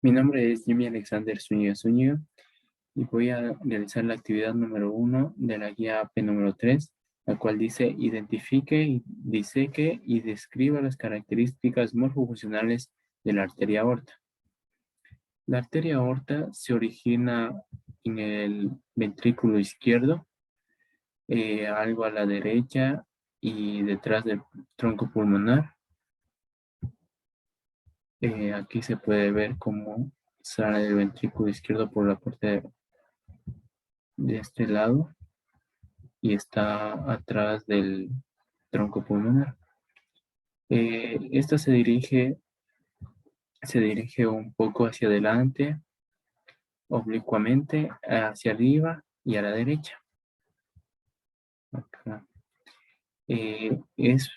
Mi nombre es Jimmy Alexander Zúñiga Zúñiga y voy a realizar la actividad número 1 de la guía AP número 3, la cual dice identifique, diseque y describa las características morfofuncionales de la arteria aorta. La arteria aorta se origina en el ventrículo izquierdo, algo a la derecha y detrás del tronco pulmonar. Aquí se puede ver cómo sale el ventrículo izquierdo por la parte de este lado y está atrás del tronco pulmonar. Esta se dirige un poco hacia adelante, oblicuamente, hacia arriba y a la derecha. Acá. Es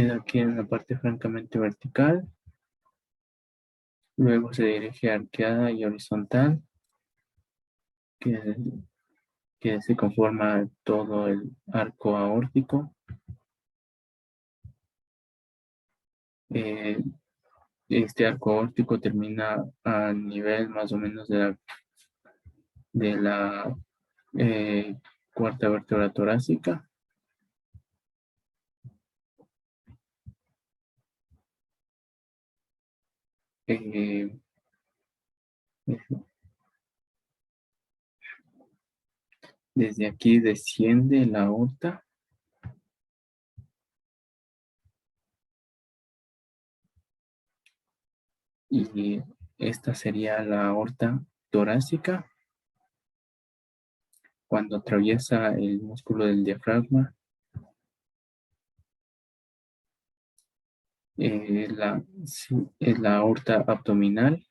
aquí en la parte francamente vertical, luego se dirige arqueada y horizontal, que, que se conforma todo el arco aórtico. Este arco aórtico termina a nivel más o menos de la cuarta vértebra torácica. Eh, Desde aquí desciende la aorta y esta sería la aorta torácica. Cuando atraviesa el músculo del diafragma, es la aorta abdominal,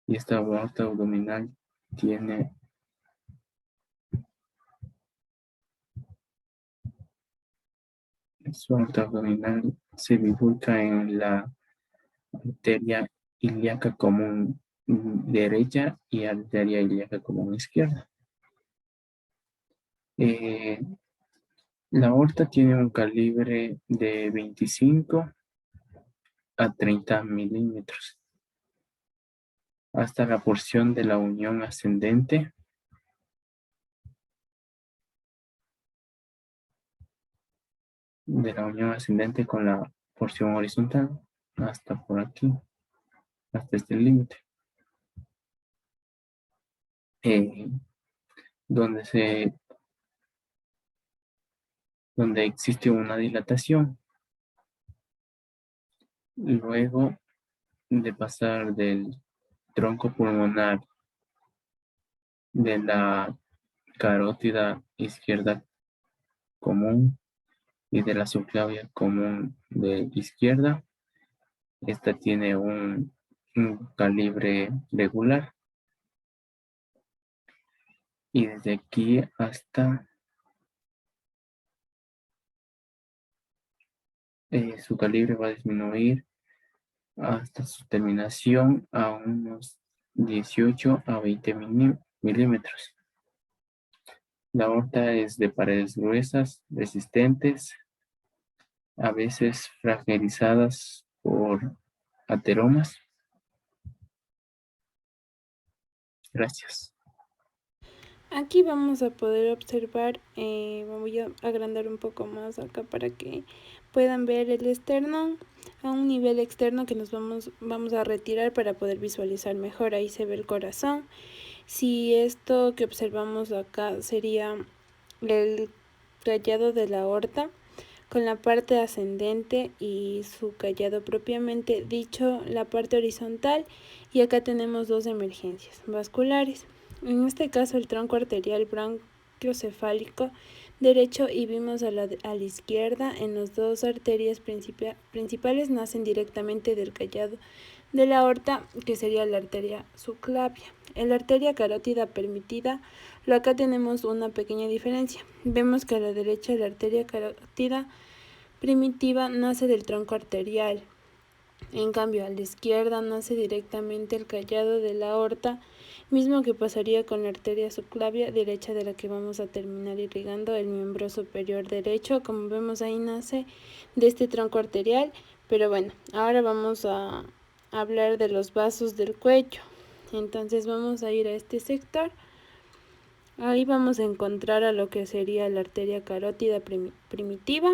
y esta aorta abdominal tiene su aorta abdominal se bifurca en la arteria ilíaca común derecha y arteria ilíaca común izquierda. La aorta tiene un calibre de 25 a 30 milímetros. Hasta la porción de la unión ascendente con la porción horizontal, hasta por aquí, hasta este límite, donde existe una dilatación. Luego de pasar del tronco pulmonar de la carótida izquierda común y de la subclavia común de izquierda, esta tiene un calibre regular. Y desde aquí hasta su calibre va a disminuir hasta su terminación a unos 18 a 20 milímetros. La aorta es de paredes gruesas, resistentes, a veces fragilizadas por ateromas. Gracias. Aquí vamos a poder observar, voy a agrandar un poco más acá para que puedan ver el esternón a un nivel externo que nos vamos a retirar para poder visualizar mejor. Ahí se ve el corazón. Si esto que observamos acá sería el callado de la aorta con la parte ascendente y su callado propiamente dicho, la parte horizontal, y acá tenemos dos emergencias vasculares. En este caso el tronco arterial branquiocefálico derecho y vimos a la izquierda en las dos arterias principales nacen directamente del callado de la aorta, que sería la arteria subclavia. En la arteria carótida permitida, acá tenemos una pequeña diferencia. Vemos que a la derecha la arteria carótida primitiva nace del tronco arterial En cambio, a la izquierda nace directamente el callado de la aorta, mismo que pasaría con la arteria subclavia derecha de la que vamos a terminar irrigando el miembro superior derecho. Como vemos, ahí nace de este tronco arterial. Pero bueno, ahora vamos a hablar de los vasos del cuello. Entonces vamos a ir a este sector. Ahí vamos a encontrar a lo que sería la arteria carótida primitiva,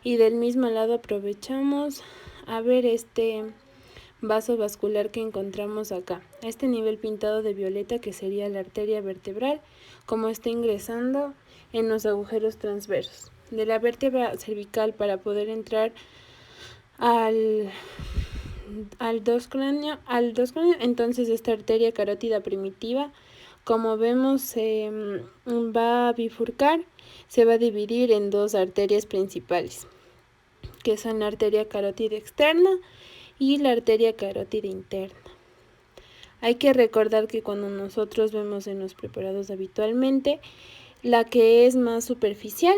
y del mismo lado aprovechamos a ver este vaso vascular que encontramos acá, a este nivel pintado de violeta, que sería la arteria vertebral, como está ingresando en los agujeros transversos de la vértebra cervical para poder entrar al dos cráneo. Entonces esta arteria carótida primitiva, como vemos, se va a bifurcar, se va a dividir en dos arterias principales, que son la arteria carótida externa y la arteria carótida interna. Hay que recordar que cuando nosotros vemos en los preparados habitualmente, la que es más superficial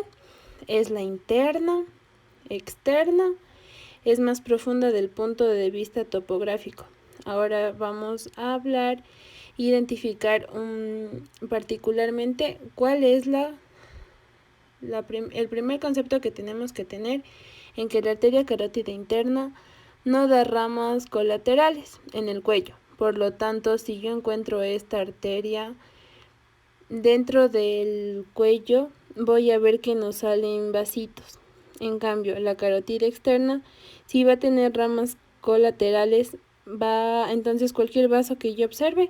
es la interna. Externa es más profunda del punto de vista topográfico. Ahora vamos a hablar, identificar particularmente cuál es el primer concepto que tenemos que tener, en que la arteria carótida interna no da ramas colaterales en el cuello. Por lo tanto, si yo encuentro esta arteria dentro del cuello, voy a ver que nos salen vasitos. En cambio, la carótida externa, si va a tener ramas colaterales, entonces cualquier vaso que yo observe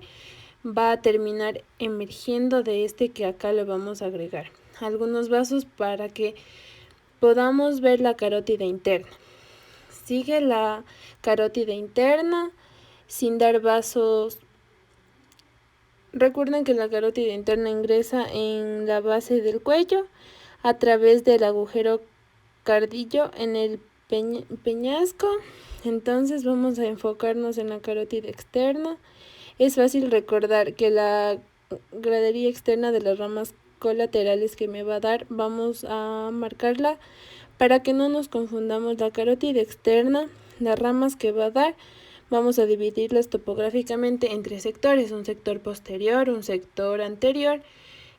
va a terminar emergiendo de este, que acá le vamos a agregar algunos vasos para que podamos ver la carótida interna. Sigue la carótida interna sin dar vasos. Recuerden que la carótida interna ingresa en la base del cuello a través del agujero cardillo en el peñasco. Entonces vamos a enfocarnos en la carótida externa. Es fácil recordar que la gradería externa de las ramas colaterales que me va a dar, vamos a marcarla para que no nos confundamos. La carótida externa, las ramas que va a dar, vamos a dividirlas topográficamente en tres sectores: un sector posterior, un sector anterior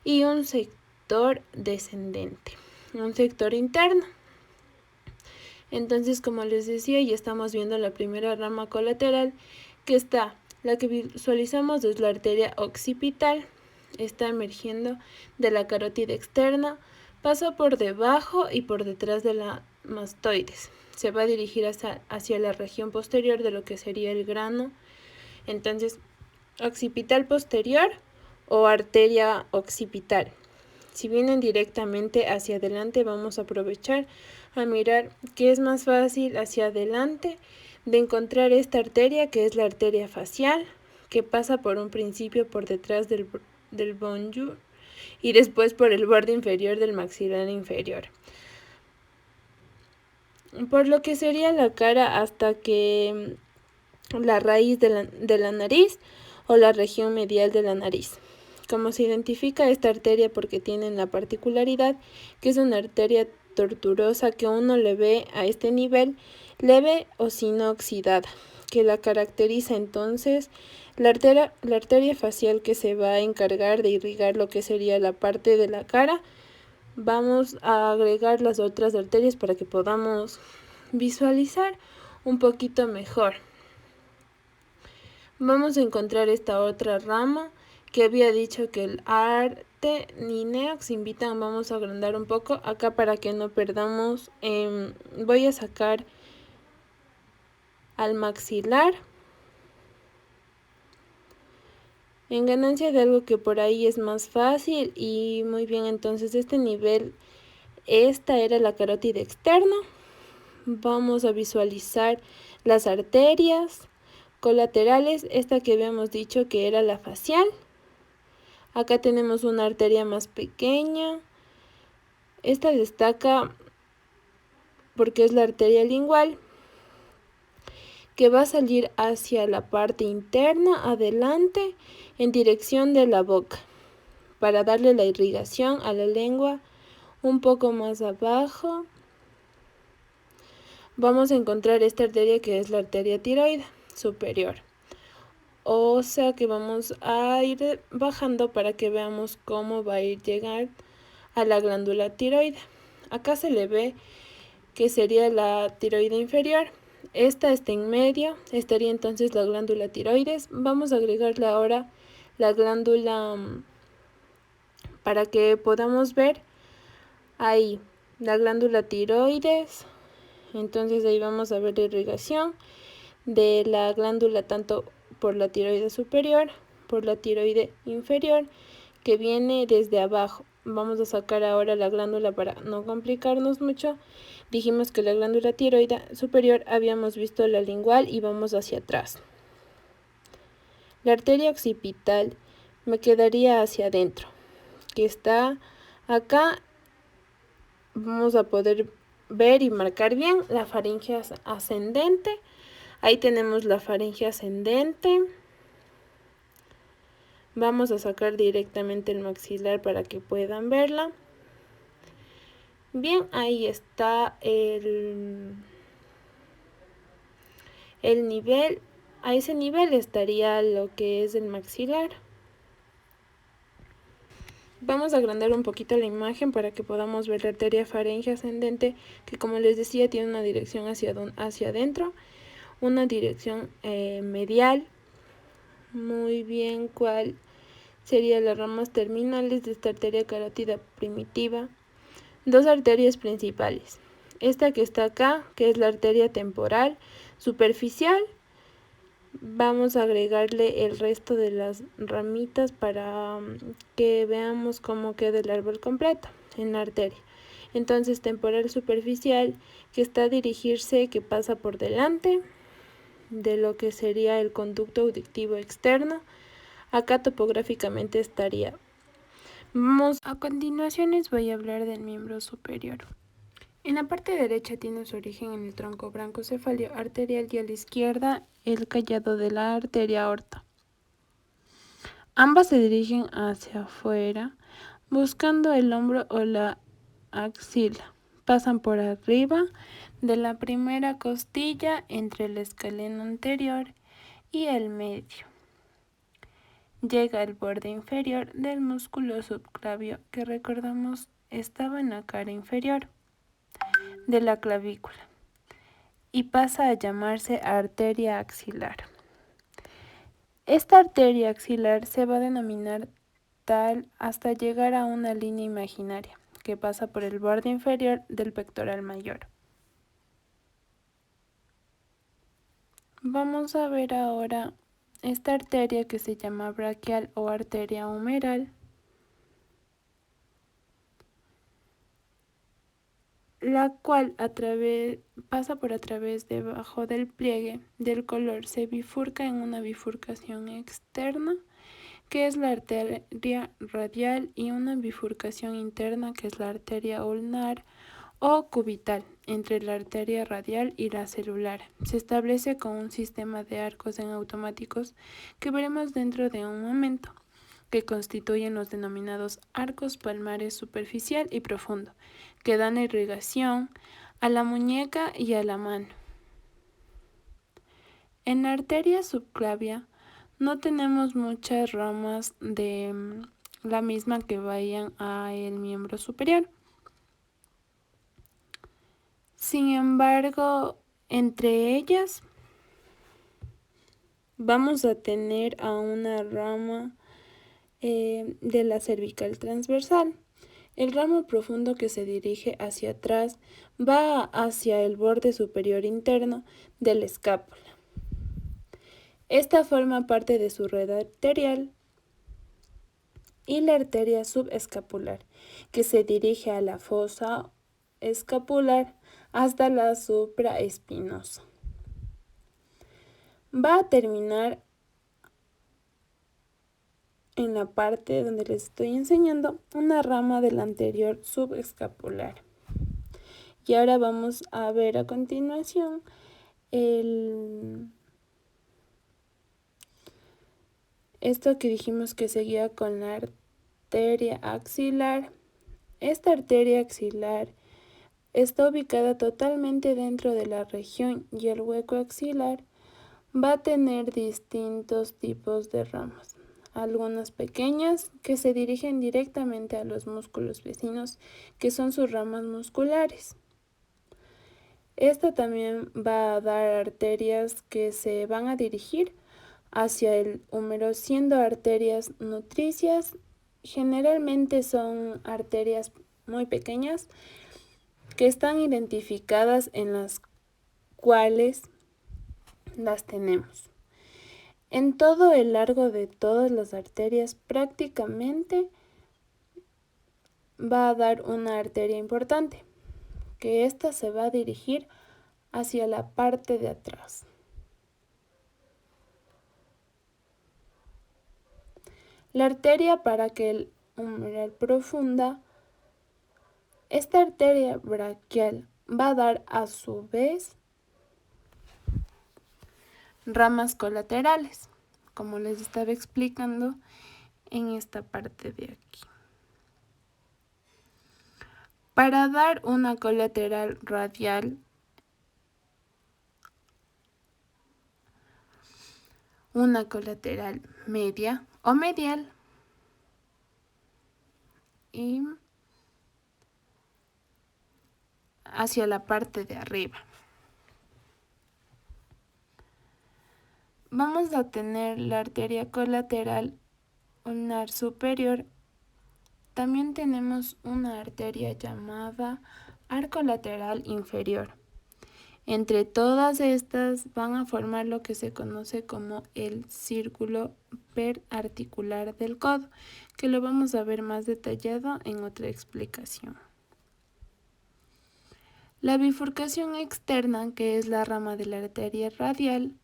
y un sector descendente, un sector interno. Entonces, como les decía, ya estamos viendo la primera rama colateral, que está, la que visualizamos es la arteria occipital, está emergiendo de la carótida externa, pasa por debajo y por detrás de la mastoides, se va a dirigir hacia la región posterior de lo que sería el grano. Entonces, occipital posterior o arteria occipital. Si vienen directamente hacia adelante, vamos a aprovechar a mirar que es más fácil hacia adelante de encontrar esta arteria, que es la arteria facial, que pasa por un principio por detrás del bonjour y después por el borde inferior del maxilar inferior, por lo que sería la cara hasta que la raíz de la nariz o la región medial de la nariz. Como se identifica esta arteria? Porque tiene la particularidad que es una arteria tortuosa que uno le ve a este nivel leve o sin oxidada, que la caracteriza. Entonces, la arteria facial, que se va a encargar de irrigar lo que sería la parte de la cara. Vamos a agregar las otras arterias para que podamos visualizar un poquito mejor. Vamos a encontrar esta otra rama que había dicho que el arte Nineox invitan. Vamos a agrandar un poco acá para que no perdamos. Voy a sacar al maxilar en ganancia de algo que por ahí es más fácil. Y muy bien, entonces este nivel, esta era la carótida externa. Vamos a visualizar las arterias colaterales, esta que habíamos dicho que era la facial. Acá tenemos una arteria más pequeña. Esta destaca porque es la arteria lingual, que va a salir hacia la parte interna, adelante, en dirección de la boca, para darle la irrigación a la lengua un poco más abajo. vamos a encontrar esta arteria que es la arteria tiroide superior. O sea que vamos a ir bajando para que veamos cómo va a ir llegar a la glándula tiroide. Acá se le ve que sería la tiroide inferior. Esta está en medio, estaría entonces la glándula tiroides. Vamos a agregarle ahora la glándula para que podamos ver ahí la glándula tiroides. Entonces ahí vamos a ver la irrigación de la glándula tanto por la tiroide superior, por la tiroide inferior, que viene desde abajo. Vamos a sacar ahora la glándula para no complicarnos mucho. Dijimos que la glándula tiroide superior habíamos visto la lingual y vamos hacia atrás. La arteria occipital me quedaría hacia adentro, que está acá. Vamos a poder ver y marcar bien la faringe ascendente. Ahí tenemos la faringe ascendente. Vamos a sacar directamente el maxilar para que puedan verla. Bien, ahí está el nivel. A ese nivel estaría lo que es el maxilar. Vamos a agrandar un poquito la imagen para que podamos ver la arteria faringe ascendente, que como les decía tiene una dirección hacia adentro, una dirección medial. Muy bien, ¿cuál serían las ramas terminales de esta arteria carótida primitiva? Dos arterias principales. Esta que está acá, que es la arteria temporal superficial. Vamos a agregarle el resto de las ramitas para que veamos cómo queda el árbol completo en la arteria. Entonces, temporal superficial, que está a dirigirse, que pasa por delante de lo que sería el conducto auditivo externo. Acá topográficamente estaría. A continuación les voy a hablar del miembro superior. En la parte derecha tiene su origen en el tronco brancocefalio arterial y a la izquierda el callado de la arteria aorta. Ambas se dirigen hacia afuera, buscando el hombro o la axila. Pasan por arriba de la primera costilla entre el escaleno anterior y el medio. Llega al borde inferior del músculo subclavio que recordamos estaba en la cara inferior de la clavícula y pasa a llamarse arteria axilar. Esta arteria axilar se va a denominar tal hasta llegar a una línea imaginaria que pasa por el borde inferior del pectoral mayor. Vamos a ver ahora esta arteria que se llama braquial o arteria humeral, la cual pasa por a través debajo del pliegue del color, se bifurca en una bifurcación externa que es la arteria radial y una bifurcación interna que es la arteria ulnar o cubital entre la arteria radial y la celular. Se establece con un sistema de arcos en automáticos que veremos dentro de un momento, que constituyen los denominados arcos palmares superficial y profundo, que dan irrigación a la muñeca y a la mano. En la arteria subclavia no tenemos muchas ramas de la misma que vayan a el miembro superior. Sin embargo, entre ellas vamos a tener a una rama de la cervical transversal. El ramo profundo que se dirige hacia atrás va hacia el borde superior interno de la escápula. Esta forma parte de su red arterial y la arteria subescapular, que se dirige a la fosa escapular hasta la supraespinosa. Va a terminar en la parte donde les estoy enseñando una rama del anterior subescapular. Y ahora vamos a ver a continuación esto que dijimos que seguía con la arteria axilar. Esta arteria axilar está ubicada totalmente dentro de la región y el hueco axilar va a tener distintos tipos de ramas, algunas pequeñas que se dirigen directamente a los músculos vecinos, que son sus ramas musculares. Esta también va a dar arterias que se van a dirigir hacia el húmero, siendo arterias nutricias. Generalmente son arterias muy pequeñas que están identificadas en las cuales las tenemos. En todo el largo de todas las arterias prácticamente va a dar una arteria importante, que ésta se va a dirigir hacia la parte de atrás. La arteria braquial umbral profunda, esta arteria braquial va a dar a su vez ramas colaterales, como les estaba explicando en esta parte de aquí. Para dar una colateral radial, una colateral media o medial y hacia la parte de arriba. Vamos a tener la arteria colateral ulnar superior. También tenemos una arteria llamada arco lateral inferior. Entre todas estas van a formar lo que se conoce como el círculo perarticular del codo, que lo vamos a ver más detallado en otra explicación. La bifurcación externa, que es la rama de la arteria radial,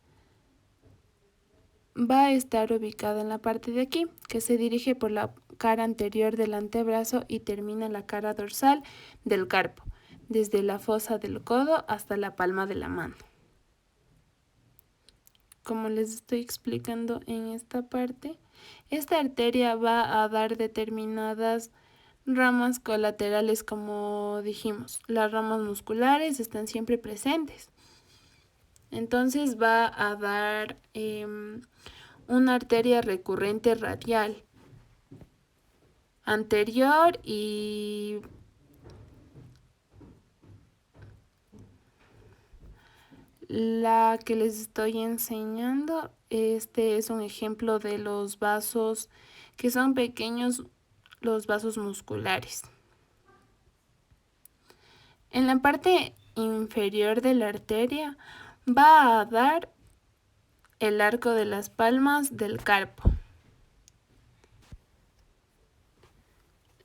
va a estar ubicada en la parte de aquí, que se dirige por la cara anterior del antebrazo y termina en la cara dorsal del carpo, desde la fosa del codo hasta la palma de la mano. Como les estoy explicando en esta parte, esta arteria va a dar determinadas ramas colaterales, como dijimos. Las ramas musculares están siempre presentes. Entonces va a dar una arteria recurrente radial anterior y la que les estoy enseñando, este es un ejemplo de los vasos que son pequeños, los vasos musculares. En la parte inferior de la arteria va a dar el arco de las palmas del carpo.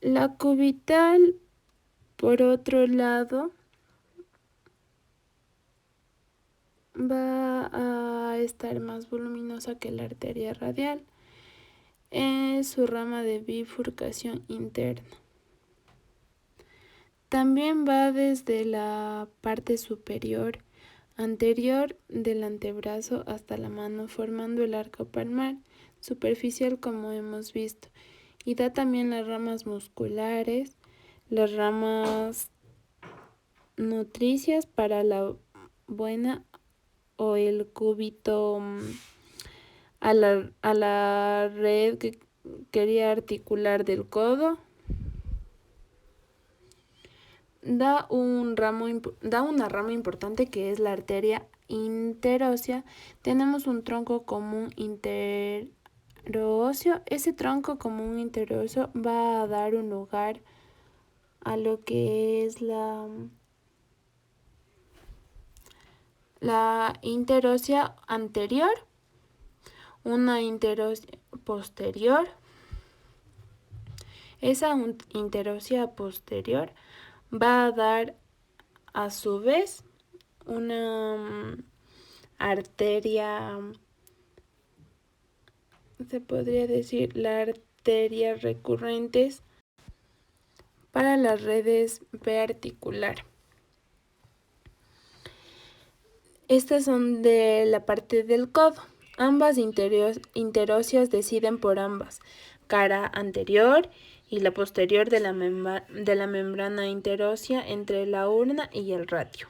La cubital, por otro lado, va a estar más voluminosa que la arteria radial. Es su rama de bifurcación interna. También va desde la parte superior anterior del antebrazo hasta la mano, formando el arco palmar superficial, como hemos visto, y da también las ramas musculares, las ramas nutricias para la buena o el cúbito a la red que quería articular del codo. Da una rama importante, que es la arteria interósea. Tenemos un tronco común interóseo. Ese tronco común interóseo va a dar un lugar a lo que es la interósea anterior, una interósea posterior. Esa interósea posterior va a dar a su vez una arteria, se podría decir la arteria recurrentes para las redes biarticular. Estas son de la parte del codo. Ambas interóseas deciden por ambas, cara anterior y la posterior de la membrana interósea entre la urna y el radio.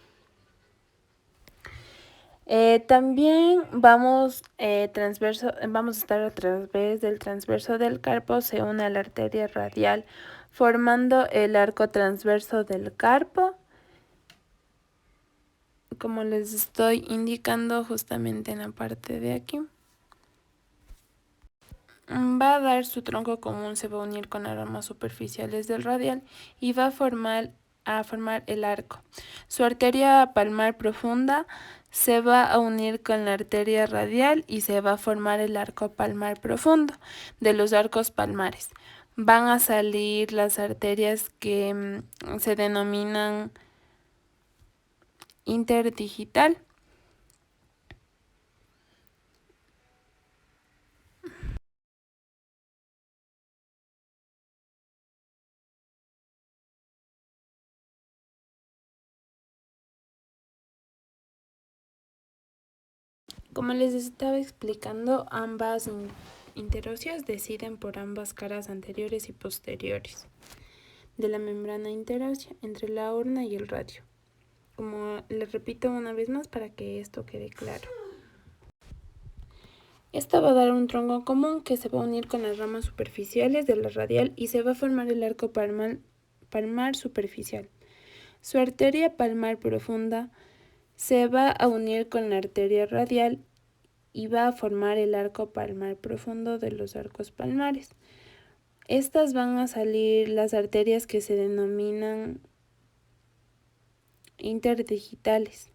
También vamos a estar a través del transverso del carpo, se une a la arteria radial formando el arco transverso del carpo, como les estoy indicando justamente en la parte de aquí. Va a dar su tronco común, se va a unir con las ramas superficiales del radial y va a formar el arco. Su arteria palmar profunda se va a unir con la arteria radial y se va a formar el arco palmar profundo de los arcos palmares. Van a salir las arterias que se denominan interdigital. Como les estaba explicando, ambas interóseas deciden por ambas caras anteriores y posteriores de la membrana interósea entre la urna y el radio. Como les repito una vez más para que esto quede claro. Esta va a dar un tronco común que se va a unir con las ramas superficiales de la radial y se va a formar el arco palmar superficial. Su arteria palmar profunda se va a unir con la arteria radial y va a formar el arco palmar profundo de los arcos palmares. Estas van a salir las arterias que se denominan interdigitales.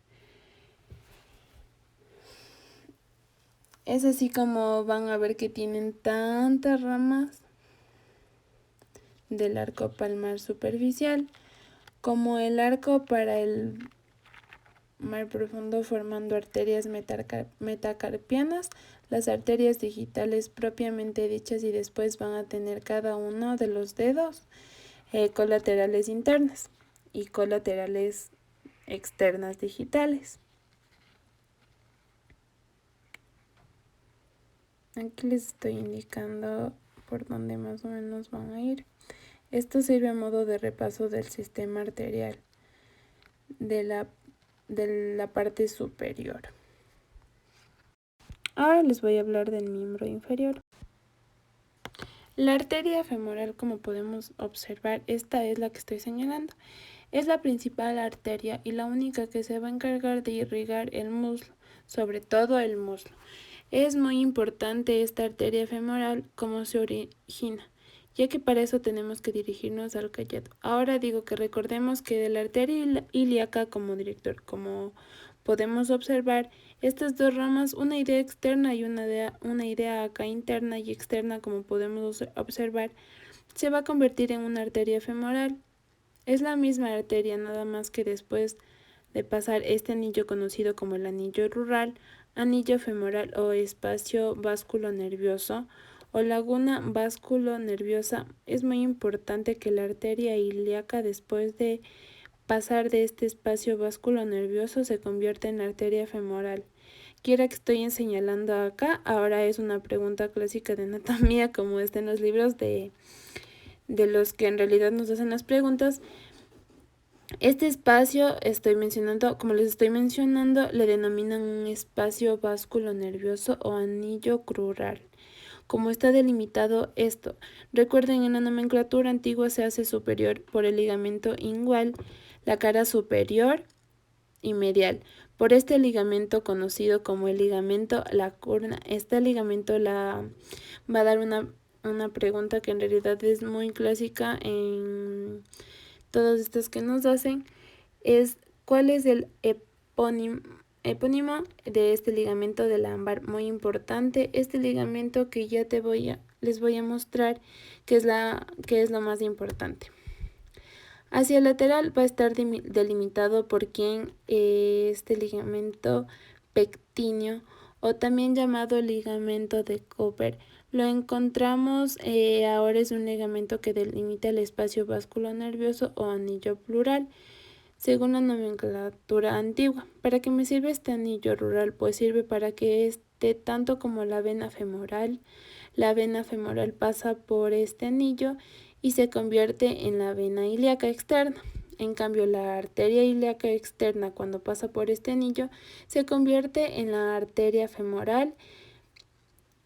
Es así como van a ver que tienen tantas ramas del arco palmar superficial como el arco para el mar profundo, formando arterias metacarpianas, las arterias digitales propiamente dichas, y después van a tener cada uno de los dedos colaterales internas y colaterales externas digitales. Aquí les estoy indicando por dónde más o menos van a ir. Esto sirve a modo de repaso del sistema arterial de la parte superior. Ahora les voy a hablar del miembro inferior. La arteria femoral, como podemos observar, esta es la que estoy señalando. Es la principal arteria y la única que se va a encargar de irrigar el muslo, sobre todo el muslo. Es muy importante esta arteria femoral, cómo se origina, ya que para eso tenemos que dirigirnos al callado. Ahora digo que recordemos que de la arteria ilíaca como director, como podemos observar, estas dos ramas, una idea externa y una idea acá interna y externa, como podemos observar, se va a convertir en una arteria femoral. Es la misma arteria, nada más que después de pasar este anillo conocido como el anillo rural, anillo femoral o espacio vasculonervioso o laguna vasculonerviosa, es muy importante que la arteria ilíaca, después de pasar de este espacio vasculonervioso, se convierta en la arteria femoral. Quiera que estoy señalando acá, ahora es una pregunta clásica de anatomía, como está en los libros de los que en realidad nos hacen las preguntas. Este espacio como les estoy mencionando, le denominan un espacio vasculonervioso o anillo crural. Como está delimitado esto, recuerden, en la nomenclatura antigua se hace superior por el ligamento ingual, la cara superior y medial. Por este ligamento conocido como el ligamento lacuna, este ligamento va a dar una pregunta que en realidad es muy clásica en todas estas que nos hacen, es ¿cuál es el epónimo de este ligamento de Lambar? Muy importante, este ligamento que ya les voy a mostrar que es lo más importante. Hacia el lateral va a estar delimitado por este ligamento pectíneo, o también llamado ligamento de Cooper. Lo encontramos, ahora es un ligamento que delimita el espacio vasculonervioso o anillo plural, según la nomenclatura antigua. ¿Para qué me sirve este anillo rural? Pues sirve para que tanto como la vena femoral pasa por este anillo y se convierte en la vena ilíaca externa. En cambio, la arteria ilíaca externa, cuando pasa por este anillo, se convierte en la arteria femoral.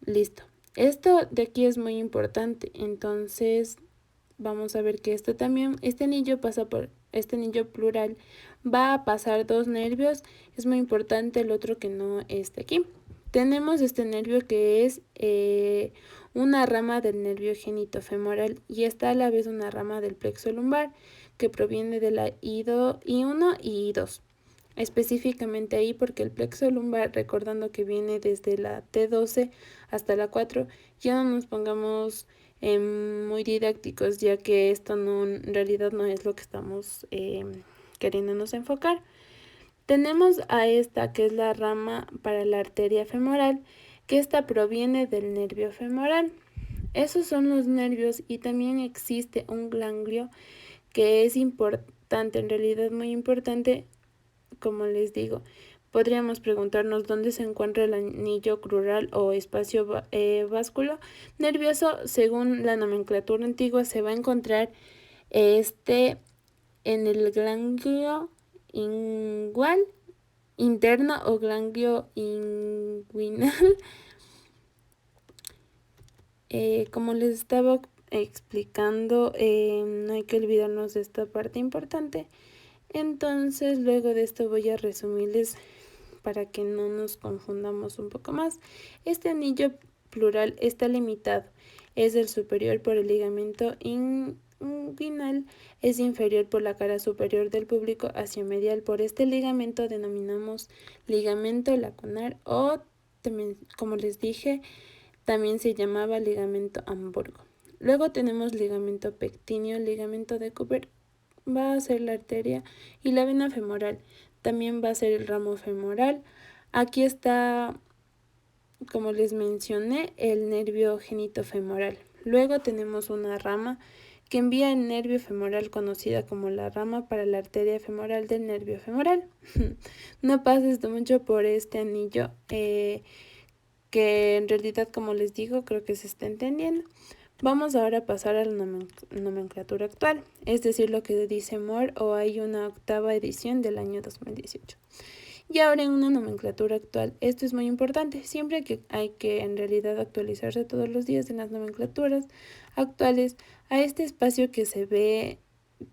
Listo. Esto de aquí es muy importante. Entonces, vamos a ver que esto también, este anillo pasa por, este anillo plural va a pasar dos nervios. Es muy importante el otro que no esté aquí. Tenemos este nervio que es una rama del nervio genitofemoral y está a la vez una rama del plexo lumbar que proviene de la I1 y I2. Específicamente ahí porque el plexo lumbar, recordando que viene desde la T12 hasta la 4, ya no nos pongamos muy didácticos, ya que esto no, en realidad no es lo que estamos queriéndonos enfocar. Tenemos a esta que es la rama para la arteria femoral, que esta proviene del nervio femoral. Esos son los nervios y también existe un ganglio que es importante, en realidad muy importante, como les digo. Podríamos preguntarnos dónde se encuentra el anillo crural o espacio vasculo nervioso. Según la nomenclatura antigua, se va a encontrar en el ganglio inguinal interno o ganglio inguinal. Como les estaba explicando, no hay que olvidarnos de esta parte importante. Entonces, luego de esto voy a resumirles para que no nos confundamos un poco más. Este anillo plural está limitado. Es el superior por el ligamento inguinal, es inferior por la cara superior del público hacia medial. Por este ligamento denominamos ligamento lacunar o, también, como les dije, también se llamaba ligamento Hamburgo. Luego tenemos ligamento pectíneo, ligamento de Cooper, va a ser la arteria, y la vena femoral también va a ser el ramo femoral. Aquí está, como les mencioné, el nervio genitofemoral. Luego tenemos una rama que envía el nervio femoral, conocida como la rama para la arteria femoral del nervio femoral. No pases mucho por este anillo, que en realidad, como les digo, creo que se está entendiendo. Vamos ahora a pasar a la nomenclatura actual, es decir, lo que dice Moore, o hay una octava edición del año 2018. Y ahora en una nomenclatura actual, esto es muy importante, siempre que hay que en realidad actualizarse todos los días en las nomenclaturas actuales. A este espacio que se ve,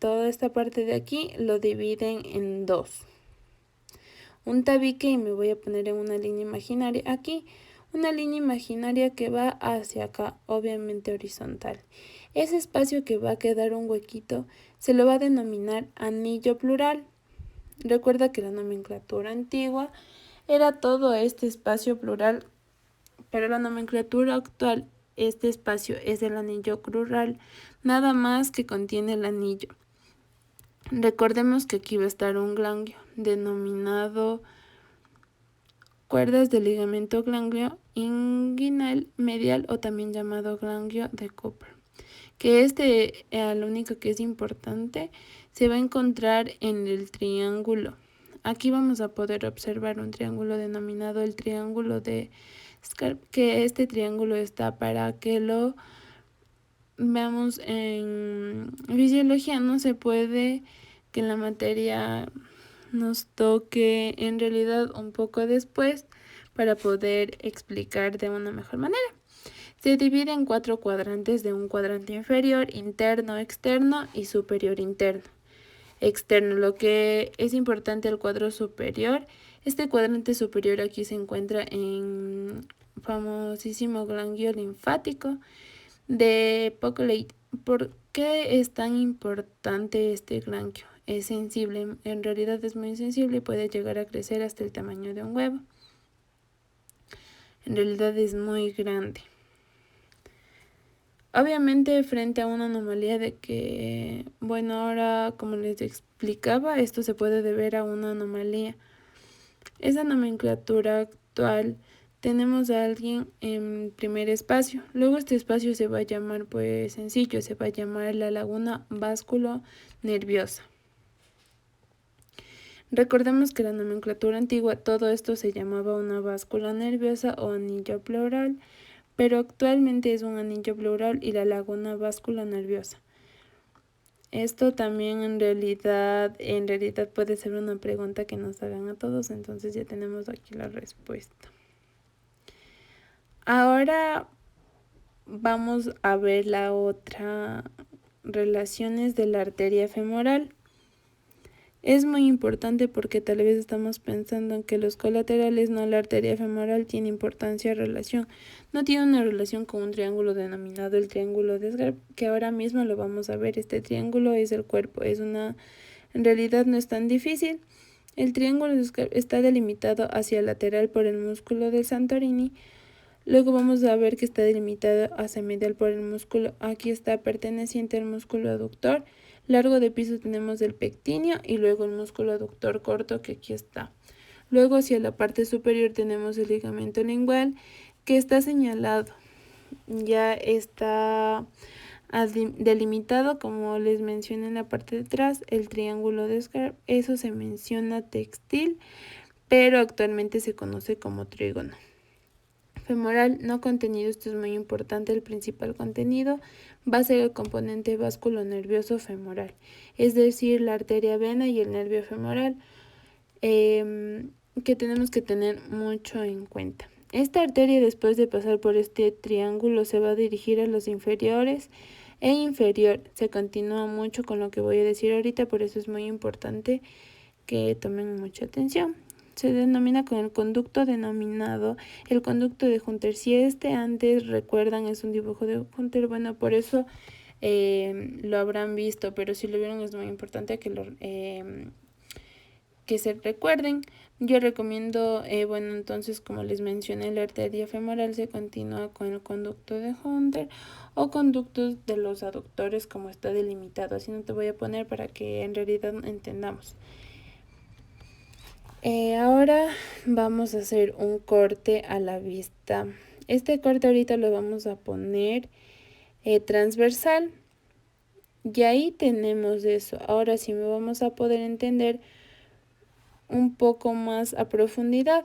toda esta parte de aquí, lo dividen en dos. Un tabique, y me voy a poner en una línea imaginaria aquí, una línea imaginaria que va hacia acá, obviamente horizontal. Ese espacio que va a quedar un huequito se lo va a denominar anillo plural. Recuerda que la nomenclatura antigua era todo este espacio plural, pero la nomenclatura actual, este espacio es el anillo crural, nada más que contiene el anillo. Recordemos que aquí va a estar un ganglio denominado cuerdas del ligamento ganglio inguinal medial, o también llamado ganglio de Cooper, que lo único que es importante, se va a encontrar en el triángulo. Aquí vamos a poder observar un triángulo denominado el triángulo de Scarp, que este triángulo está, para que lo veamos en fisiología. No se puede que en la materia nos toque en realidad un poco después para poder explicar de una mejor manera. Se divide en 4 cuadrantes, de un cuadrante inferior, interno, externo y superior interno. Externo, lo que es importante, el cuadro superior. Este cuadrante superior aquí se encuentra en famosísimo ganglio linfático de Pockley. ¿Por qué es tan importante este ganglio? Es sensible, en realidad es muy sensible y puede llegar a crecer hasta el tamaño de un huevo. En realidad es muy grande. Obviamente, frente a una anomalía de que, bueno, ahora como les explicaba, esto se puede deber a una anomalía. Esa nomenclatura actual, tenemos a alguien en primer espacio. Luego este espacio se va a llamar, pues sencillo, se va a llamar la laguna vasculo-nerviosa. Recordemos que la nomenclatura antigua, todo esto se llamaba una báscula nerviosa o anillo pleural, pero actualmente es un anillo pleural y la laguna vasculo-nerviosa. Esto también en realidad puede ser una pregunta que nos hagan a todos, entonces ya tenemos aquí la respuesta. Ahora vamos a ver la otra, relaciones de la arteria femoral. Es muy importante porque tal vez estamos pensando en que los colaterales, no, la arteria femoral tiene importancia en relación. No tiene una relación con un triángulo denominado el triángulo de Scarp, que ahora mismo lo vamos a ver. Este triángulo es el cuerpo, en realidad no es tan difícil. El triángulo de Scarp está delimitado hacia el lateral por el músculo del Santorini. Luego vamos a ver que está delimitado hacia medial por el músculo, aquí está perteneciente al músculo aductor. Largo de piso tenemos el pectíneo y luego el músculo aductor corto que aquí está. Luego hacia la parte superior tenemos el ligamento lingual que está señalado. Ya está delimitado, como les mencioné en la parte de atrás, el triángulo de Scarp. Eso se menciona textil, pero actualmente se conoce como trígono. Femoral no contenido, esto es muy importante, el principal contenido va a ser el componente vásculo nervioso femoral, es decir, la arteria vena y el nervio femoral, que tenemos que tener mucho en cuenta. Esta arteria, después de pasar por este triángulo, se va a dirigir a los inferiores e inferior. Se continúa mucho con lo que voy a decir ahorita, por eso es muy importante que tomen mucha atención. Se denomina con el conducto denominado el conducto de Hunter. Si antes recuerdan es un dibujo de Hunter, bueno, por eso lo habrán visto, pero si lo vieron es muy importante que se recuerden. Yo recomiendo, bueno, entonces como les mencioné, la arteria femoral se continúa con el conducto de Hunter o conductos de los aductores como está delimitado. Así no te voy a poner para que en realidad entendamos. Ahora vamos a hacer un corte a la vista. Este corte ahorita lo vamos a poner transversal. Y ahí tenemos eso. Ahora sí me vamos a poder entender un poco más a profundidad.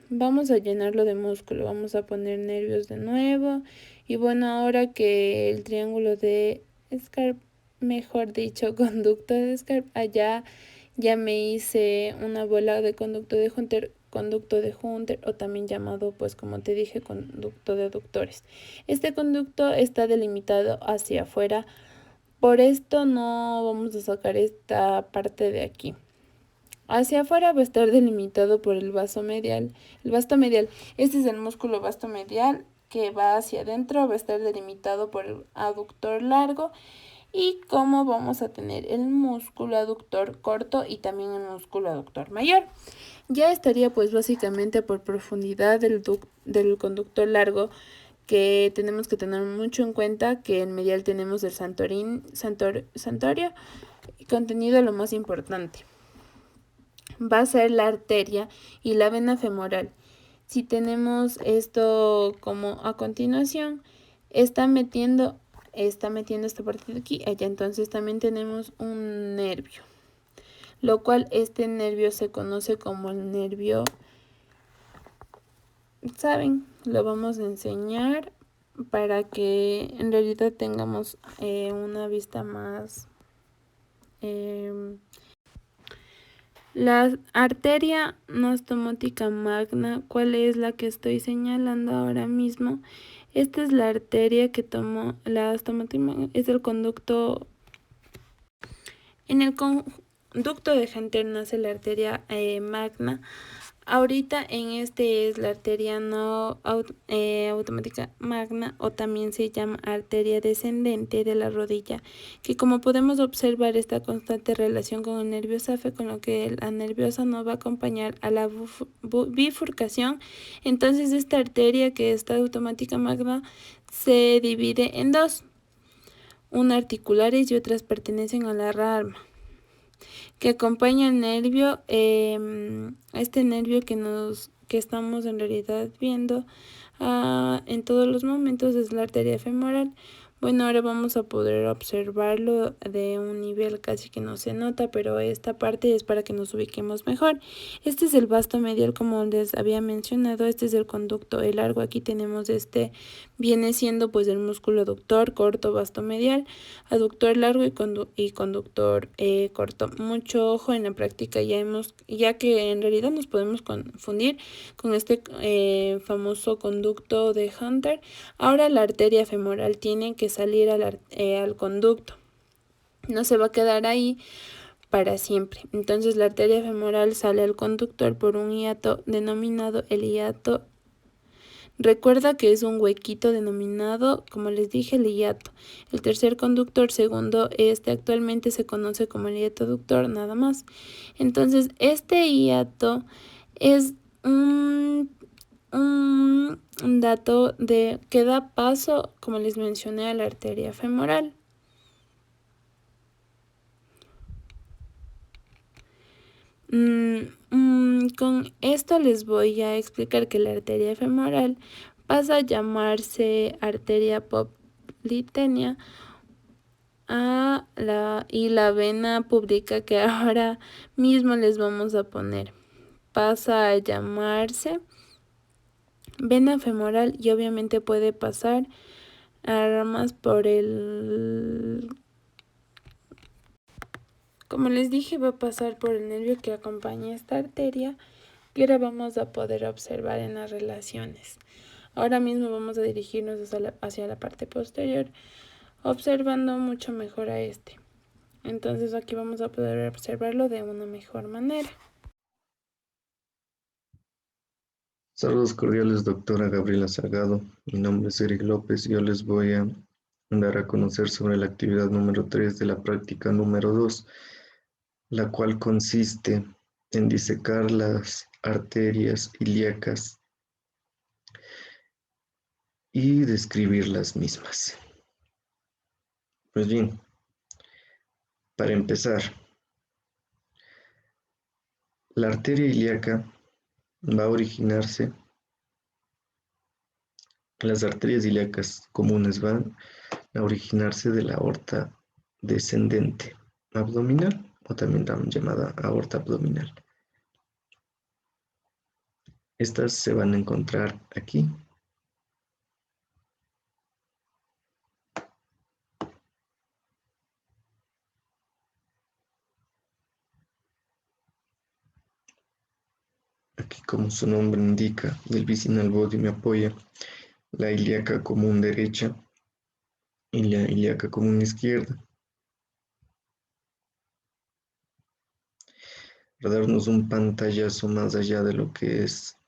Vamos a llenarlo de músculo. Vamos a poner nervios de nuevo. Y bueno, ahora que el triángulo de Scarp, mejor dicho, conducto de Scarp, allá ya me hice una bola de conducto de Hunter o también llamado, pues como te dije, conducto de aductores. Este conducto está delimitado hacia afuera, por esto no vamos a sacar esta parte de aquí. Hacia afuera va a estar delimitado por el vasto medial. Este es el músculo vasto medial que va hacia adentro, va a estar delimitado por el aductor largo. Y cómo vamos a tener el músculo aductor corto y también el músculo aductor mayor. Ya estaría pues básicamente por profundidad del conductor largo, que tenemos que tener mucho en cuenta que en medial tenemos el santorio, contenido lo más importante. Va a ser la arteria y la vena femoral. Si tenemos esto como a continuación, está metiendo esta parte de aquí, allá, entonces también tenemos un nervio, lo cual este nervio se conoce como el nervio, ¿saben? Lo vamos a enseñar para que en realidad tengamos una vista más. La arteria anastomotica magna, ¿cuál es la que estoy señalando ahora mismo? Esta es la arteria que tomó la anastomotica, es el conducto. En el conducto de Hunter nace la arteria magna. Ahorita en este es la arteria no automática magna, o también se llama arteria descendente de la rodilla, que como podemos observar está constante relación con el nervio safe, con lo que la nerviosa no va a acompañar a la bifurcación. Entonces esta arteria, que está automática magna, se divide en dos, una articulares y otras pertenecen a la rama, que acompaña el nervio, este nervio que estamos en realidad viendo en todos los momentos es la arteria femoral. Bueno, ahora vamos a poder observarlo de un nivel casi que no se nota, pero esta parte es para que nos ubiquemos mejor. Este es el vasto medial, como les había mencionado. Este es el conducto, el largo. Aquí tenemos viene siendo pues el músculo aductor corto, vasto medial, aductor largo y conductor corto. Mucho ojo en la práctica, ya que en realidad nos podemos confundir con este famoso conducto de Hunter. Ahora la arteria femoral tiene que salir al conducto, no se va a quedar ahí para siempre. Entonces la arteria femoral sale al conductor por un hiato denominado el hiato. Recuerda que es un huequito denominado, como les dije, el hiato. El tercer conductor, segundo, actualmente se conoce como el hiato aductor, nada más. Entonces este hiato es un dato que da paso, como les mencioné, a la arteria femoral. Con esto les voy a explicar que la arteria femoral pasa a llamarse arteria popliteinea y la vena pública que ahora mismo les vamos a poner pasa a llamarse vena femoral y obviamente puede pasar a ramas por como les dije, va a pasar por el nervio que acompaña esta arteria y ahora vamos a poder observar en las relaciones. Ahora mismo vamos a dirigirnos hacia la parte posterior, observando mucho mejor a este. Entonces aquí vamos a poder observarlo de una mejor manera. Saludos cordiales, doctora Gabriela Salgado. Mi nombre es Eric López y yo les voy a dar a conocer sobre la actividad número 3 de la práctica número 2, la cual consiste en disecar las arterias ilíacas y describir las mismas. Pues bien, para empezar, la arteria ilíaca va a originarse, las arterias ilíacas comunes van a originarse de la aorta descendente abdominal, o también llamada aorta abdominal. Estas se van a encontrar aquí. Aquí, como su nombre indica, el vicinal body me apoya la ilíaca común derecha y la ilíaca común izquierda. Para darnos un pantallazo más allá de lo que es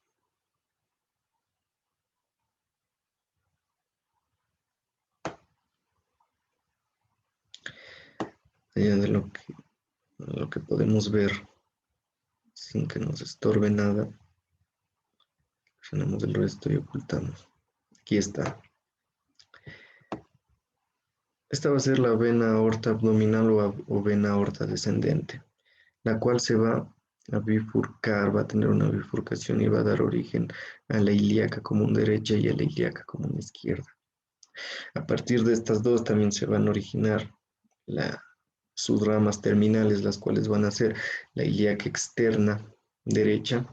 allá de lo que podemos ver sin que nos estorbe nada. Frenamos el resto y ocultamos. Aquí está. Esta va a ser la vena aorta abdominal o vena aorta descendente, la cual se va a bifurcar, va a tener una bifurcación y va a dar origen a la ilíaca común derecha y a la ilíaca común izquierda. A partir de estas dos también se van a originar sus ramas terminales, las cuales van a ser la ilíaca externa derecha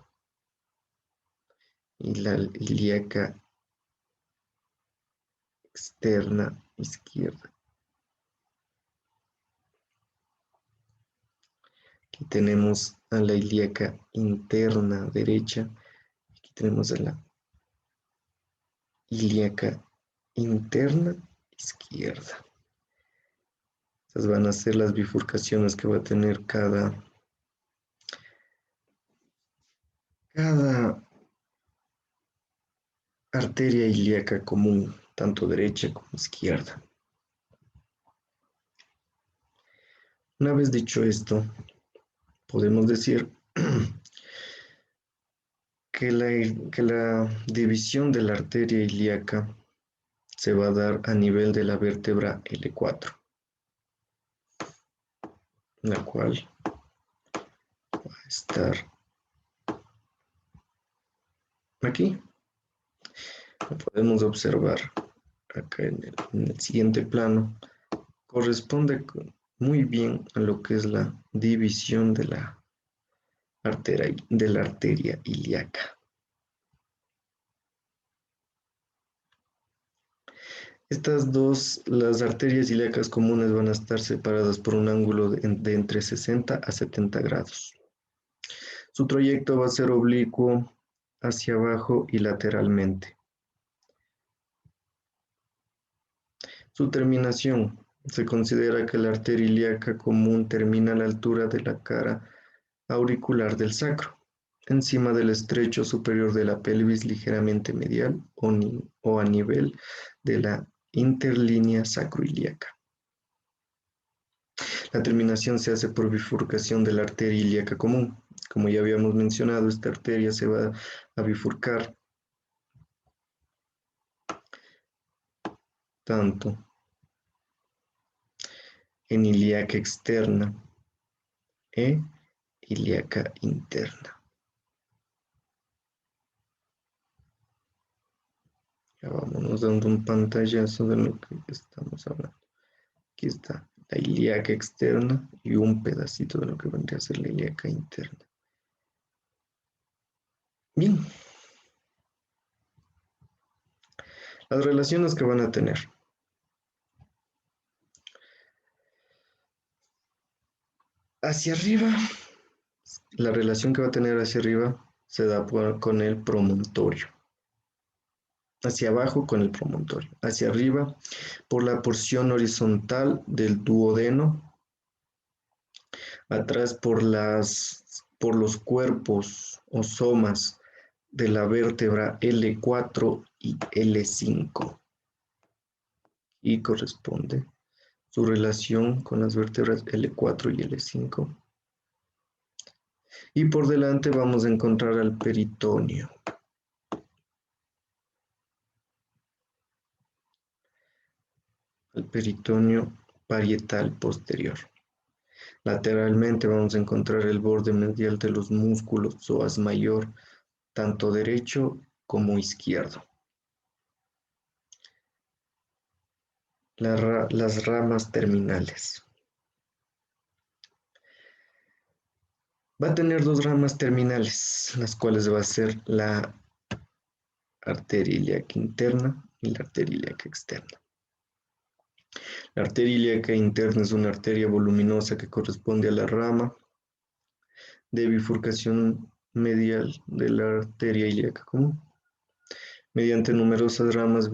y la ilíaca externa izquierda. Aquí tenemos a la ilíaca interna derecha, aquí tenemos a la ilíaca interna izquierda. Estas van a ser las bifurcaciones que va a tener cada arteria ilíaca común, tanto derecha como izquierda. Una vez dicho esto, podemos decir que la división de la arteria ilíaca se va a dar a nivel de la vértebra L4, la cual va a estar aquí. Lo podemos observar acá en el siguiente plano, corresponde muy bien a lo que es la división de la arteria ilíaca. Estas dos, las arterias ilíacas comunes van a estar separadas por un ángulo de entre 60 a 70 grados. Su trayecto va a ser oblicuo hacia abajo y lateralmente. Su terminación. Se considera que la arteria ilíaca común termina a la altura de la cara auricular del sacro, encima del estrecho superior de la pelvis ligeramente medial o a nivel de la interlínea sacroilíaca. La terminación se hace por bifurcación de la arteria ilíaca común. Como ya habíamos mencionado, esta arteria se va a bifurcar tanto en ilíaca externa e ilíaca interna. Ya vámonos dando un pantallazo de lo que estamos hablando. Aquí está la ilíaca externa y un pedacito de lo que vendría a ser la ilíaca interna. Bien. Las relaciones que van a tener. Hacia arriba, la relación que va a tener hacia arriba se da con el promontorio. Hacia abajo con el promontorio. Hacia arriba por la porción horizontal del duodeno. Atrás por los cuerpos o somas de la vértebra L4 y L5. Y corresponde su relación con las vértebras L4 y L5. Y por delante vamos a encontrar al peritoneo. Al peritoneo parietal posterior. Lateralmente vamos a encontrar el borde medial de los músculos psoas mayor, tanto derecho como izquierdo. Las ramas terminales. Va a tener dos ramas terminales, las cuales va a ser la arteria ilíaca interna y la arteria ilíaca externa. La arteria ilíaca interna es una arteria voluminosa que corresponde a la rama de bifurcación medial de la arteria ilíaca común. Mediante numerosas ramas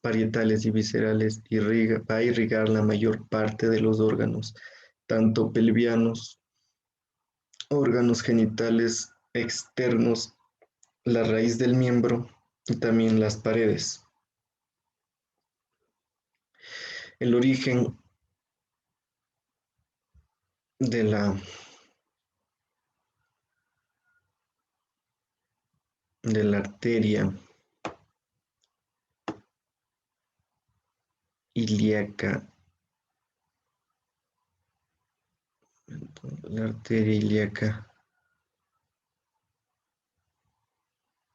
parietales y viscerales, va a irrigar la mayor parte de los órganos, tanto pelvianos, órganos genitales externos, la raíz del miembro y también las paredes. El origen de la arteria ilíaca,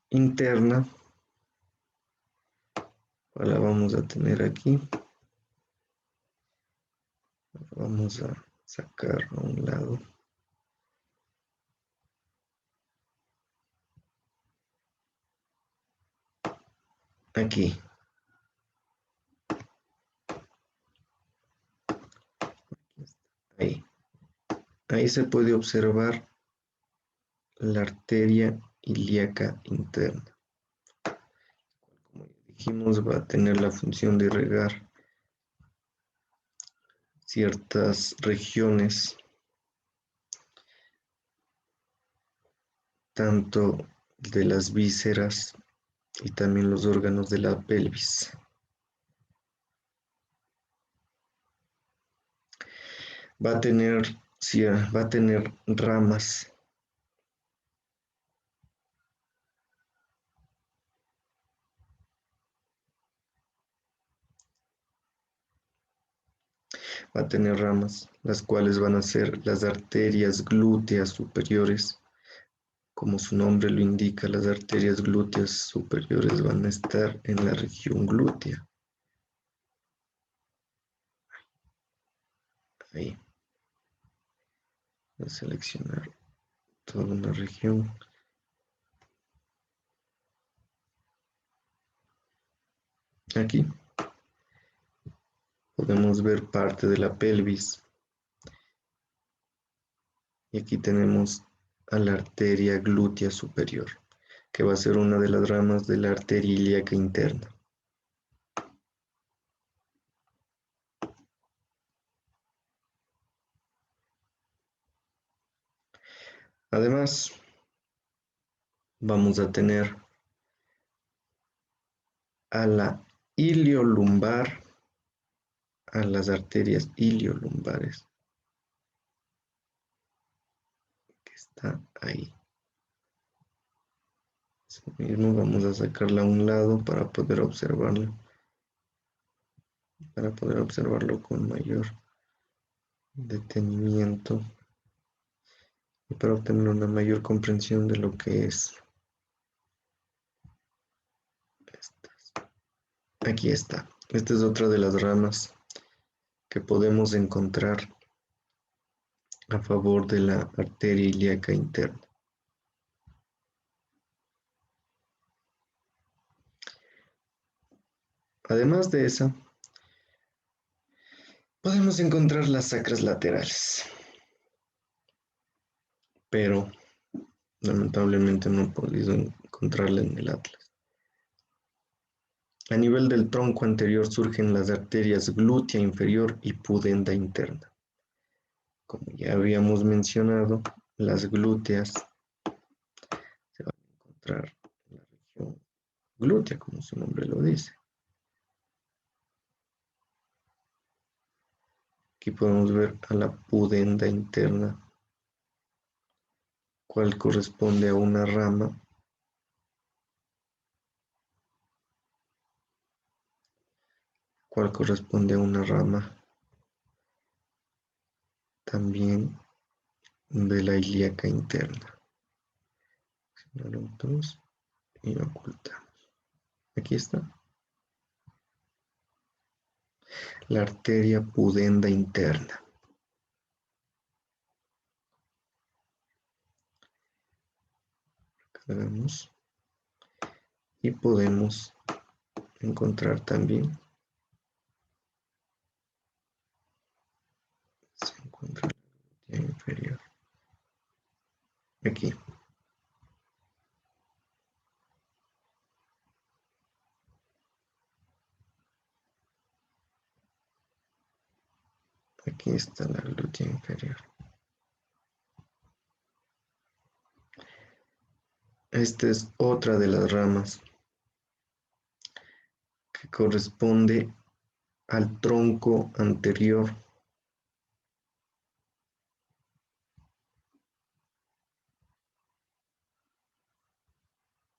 interna, la vamos a tener aquí. Vamos a sacar a un lado. Aquí. Ahí. Ahí se puede observar la arteria ilíaca interna. Como dijimos, va a tener la función de irrigar ciertas regiones, tanto de las vísceras y también los órganos de la pelvis. Va a tener ramas. Va a tener ramas, las cuales van a ser las arterias glúteas superiores. Como su nombre lo indica, las arterias glúteas superiores van a estar en la región glútea. Ahí. Voy a seleccionar toda una región. Aquí podemos ver parte de la pelvis. Y aquí tenemos a la arteria glútea superior, que va a ser una de las ramas de la arteria ilíaca interna. Además, vamos a tener a la iliolumbar, a las arterias iliolumbares, que está ahí. Así mismo vamos a sacarla a un lado para poder observarlo con mayor detenimiento y para obtener una mayor comprensión de lo que es. Aquí está. Esta es otra de las ramas que podemos encontrar a favor de la arteria ilíaca interna. Además de esa, podemos encontrar las sacras laterales, pero lamentablemente no he podido encontrarla en el atlas. A nivel del tronco anterior surgen las arterias glútea inferior y pudenda interna. Como ya habíamos mencionado, las glúteas se van a encontrar en la región glútea, como su nombre lo dice. Aquí podemos ver a la pudenda interna, cual corresponde a una rama también de la ilíaca interna. Señalamos y ocultamos. Aquí está. La arteria pudenda interna. Cargamos y podemos encontrar también. Se encuentra la inferior. Aquí. Aquí está la glútea inferior. Esta es otra de las ramas que corresponde al tronco anterior.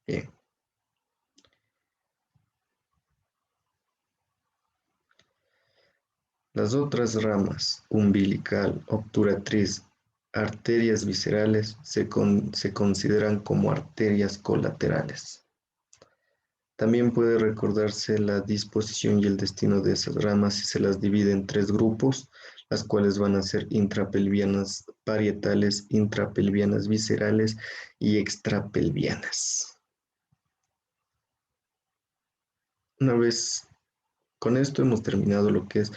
Bien. Las otras ramas, umbilical, obturatriz, arterias viscerales, se consideran como arterias colaterales. También puede recordarse la disposición y el destino de esas ramas si se las divide en tres grupos, las cuales van a ser intrapelvianas parietales, intrapelvianas viscerales y extrapelvianas. Una vez con esto hemos terminado lo que es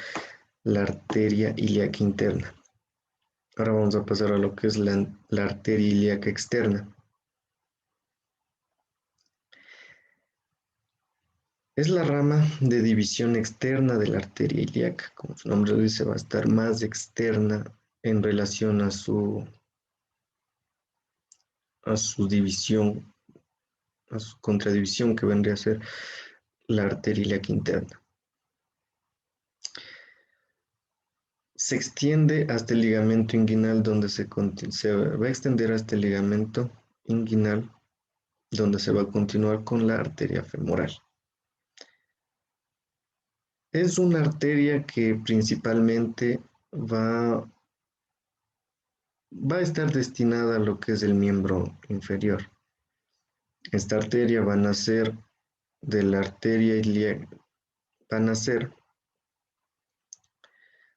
la arteria ilíaca interna. Ahora vamos a pasar a lo que es la arteria ilíaca externa. Es la rama de división externa de la arteria ilíaca. Como su nombre lo dice, va a estar más externa en relación a su división, a su contradivisión que vendría a ser la arteria ilíaca interna. Se extiende hasta el ligamento inguinal donde se va a extender hasta el ligamento inguinal donde se va a continuar con la arteria femoral. Es una arteria que principalmente va a estar destinada a lo que es el miembro inferior. Esta arteria va a nacer de la arteria ilíaca, va a nacer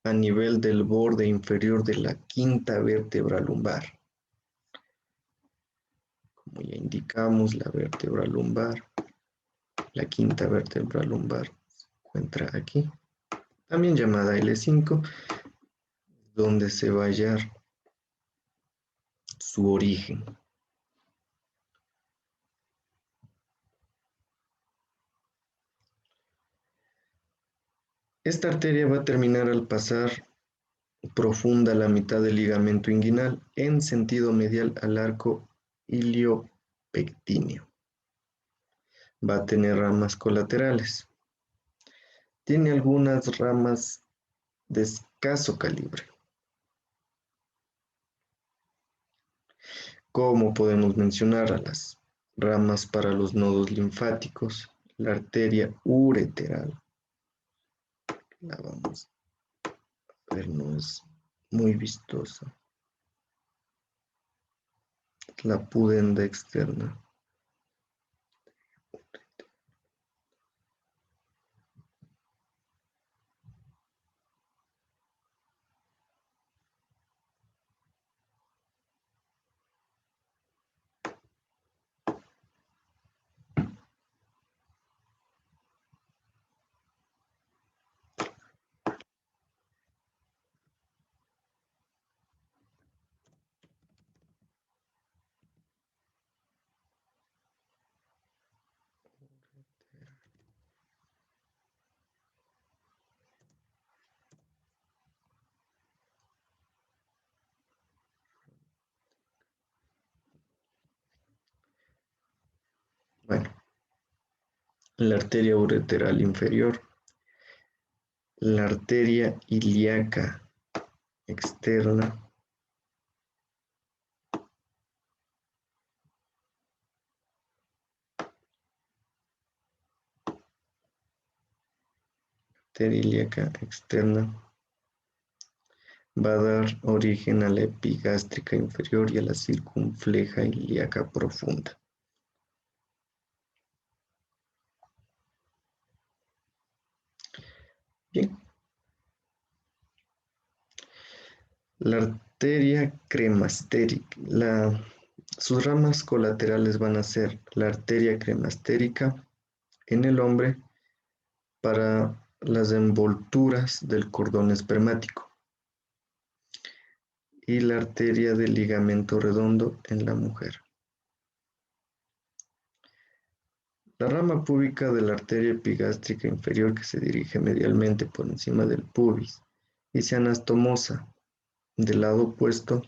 a nivel del borde inferior de la quinta vértebra lumbar. Como ya indicamos, la vértebra lumbar, la quinta vértebra lumbar se encuentra aquí, también llamada L5, donde se va a hallar su origen. Esta arteria va a terminar al pasar profunda la mitad del ligamento inguinal en sentido medial al arco iliopectíneo. Va a tener ramas colaterales. Tiene algunas ramas de escaso calibre, como podemos mencionar a las ramas para los nodos linfáticos, la arteria ureteral. La vamos a ver, no es muy vistosa. La pudenda externa. Bueno, la arteria ureteral inferior, la arteria ilíaca externa, arteria ilíaca externa va a dar origen a la epigástrica inferior y a la circunfleja ilíaca profunda. Bien. La arteria cremastérica, sus ramas colaterales van a ser la arteria cremastérica en el hombre para las envolturas del cordón espermático y la arteria del ligamento redondo en la mujer. La rama púbica de la arteria epigástrica inferior que se dirige medialmente por encima del pubis y se anastomosa del lado opuesto,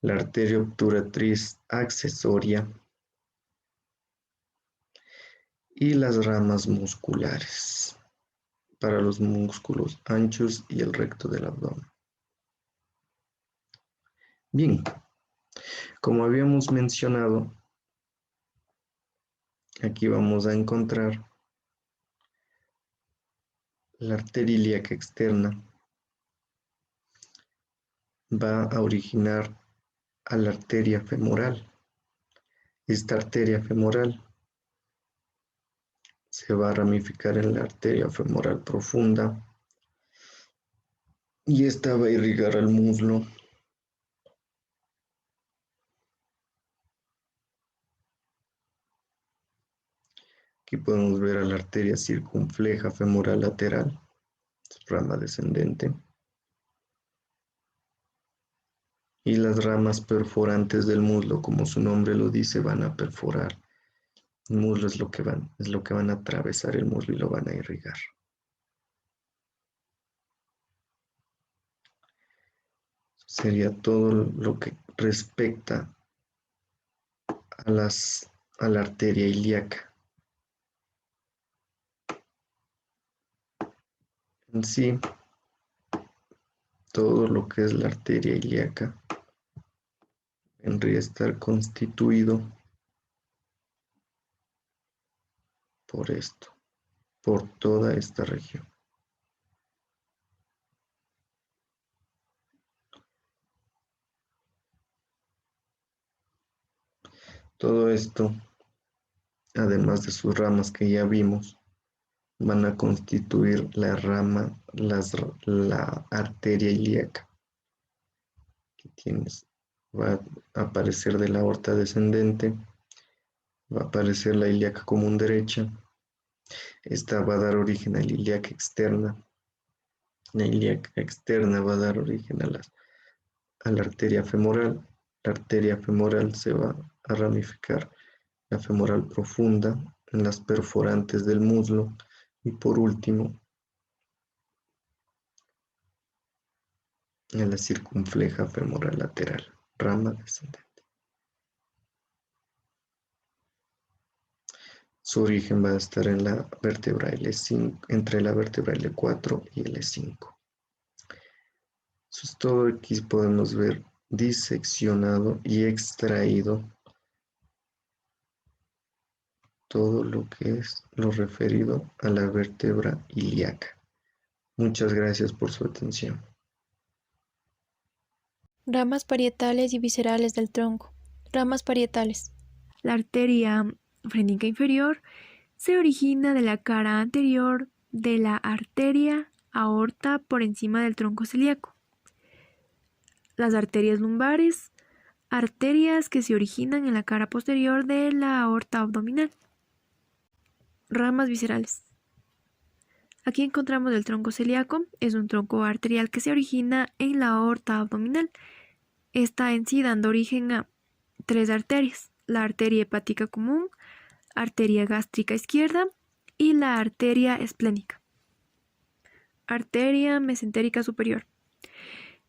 la arteria obturatriz accesoria y las ramas musculares para los músculos anchos y el recto del abdomen. Bien, como habíamos mencionado, aquí vamos a encontrar la arteria ilíaca externa. Va a originar a la arteria femoral. Esta arteria femoral se va a ramificar en la arteria femoral profunda y esta va a irrigar al muslo. Aquí podemos ver a la arteria circunfleja femoral lateral, rama descendente, y las ramas perforantes del muslo, como su nombre lo dice, van a perforar. El muslo es lo que van a atravesar el muslo y lo van a irrigar. Sería todo lo que respecta a la arteria ilíaca. En sí, todo lo que es la arteria ilíaca vendría a estar constituido por esto, por toda esta región. Todo esto, además de sus ramas que ya vimos, van a constituir la rama, la arteria ilíaca que tienes. Va a aparecer de la aorta descendente, va a aparecer la ilíaca común derecha. Esta va a dar origen a la ilíaca externa. La ilíaca externa va a dar origen a la arteria femoral. La arteria femoral se va a ramificar, la femoral profunda, en las perforantes del muslo y por último en la circunfleja femoral lateral, rama descendente. Su origen va a estar en la vértebra L5, entre la vértebra L4 y L5. Eso es todo. Aquí podemos ver diseccionado y extraído todo lo que es lo referido a la vértebra ilíaca. Muchas gracias por su atención. Ramas parietales y viscerales del tronco. Ramas parietales. La arteria frénica inferior se origina de la cara anterior de la arteria aorta por encima del tronco celíaco. Las arterias lumbares, arterias que se originan en la cara posterior de la aorta abdominal. Ramas viscerales. Aquí encontramos el tronco celíaco, es un tronco arterial que se origina en la aorta abdominal. Está en sí dando origen a 3 arterias: la arteria hepática común, arteria gástrica izquierda y la arteria esplénica. Arteria mesentérica superior.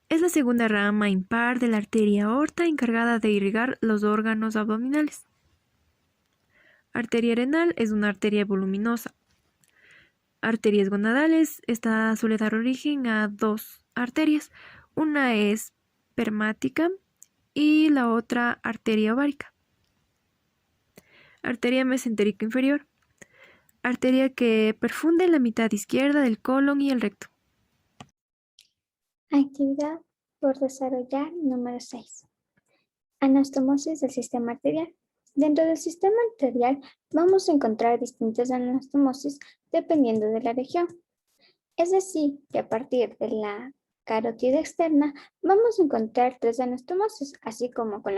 Es la segunda rama impar de la arteria aorta encargada de irrigar los órganos abdominales. Arteria renal es una arteria voluminosa. Arterias gonadales, esta suele dar origen a 2 arterias. Una es permática y la otra arteria ovárica. Arteria mesentérica inferior. Arteria que perfunde la mitad izquierda del colon y el recto. Actividad por desarrollar número 6. Anastomosis del sistema arterial. Dentro del sistema arterial vamos a encontrar distintas anastomosis dependiendo de la región. Es decir, que a partir de la carótida externa vamos a encontrar 3 anastomosis, así como con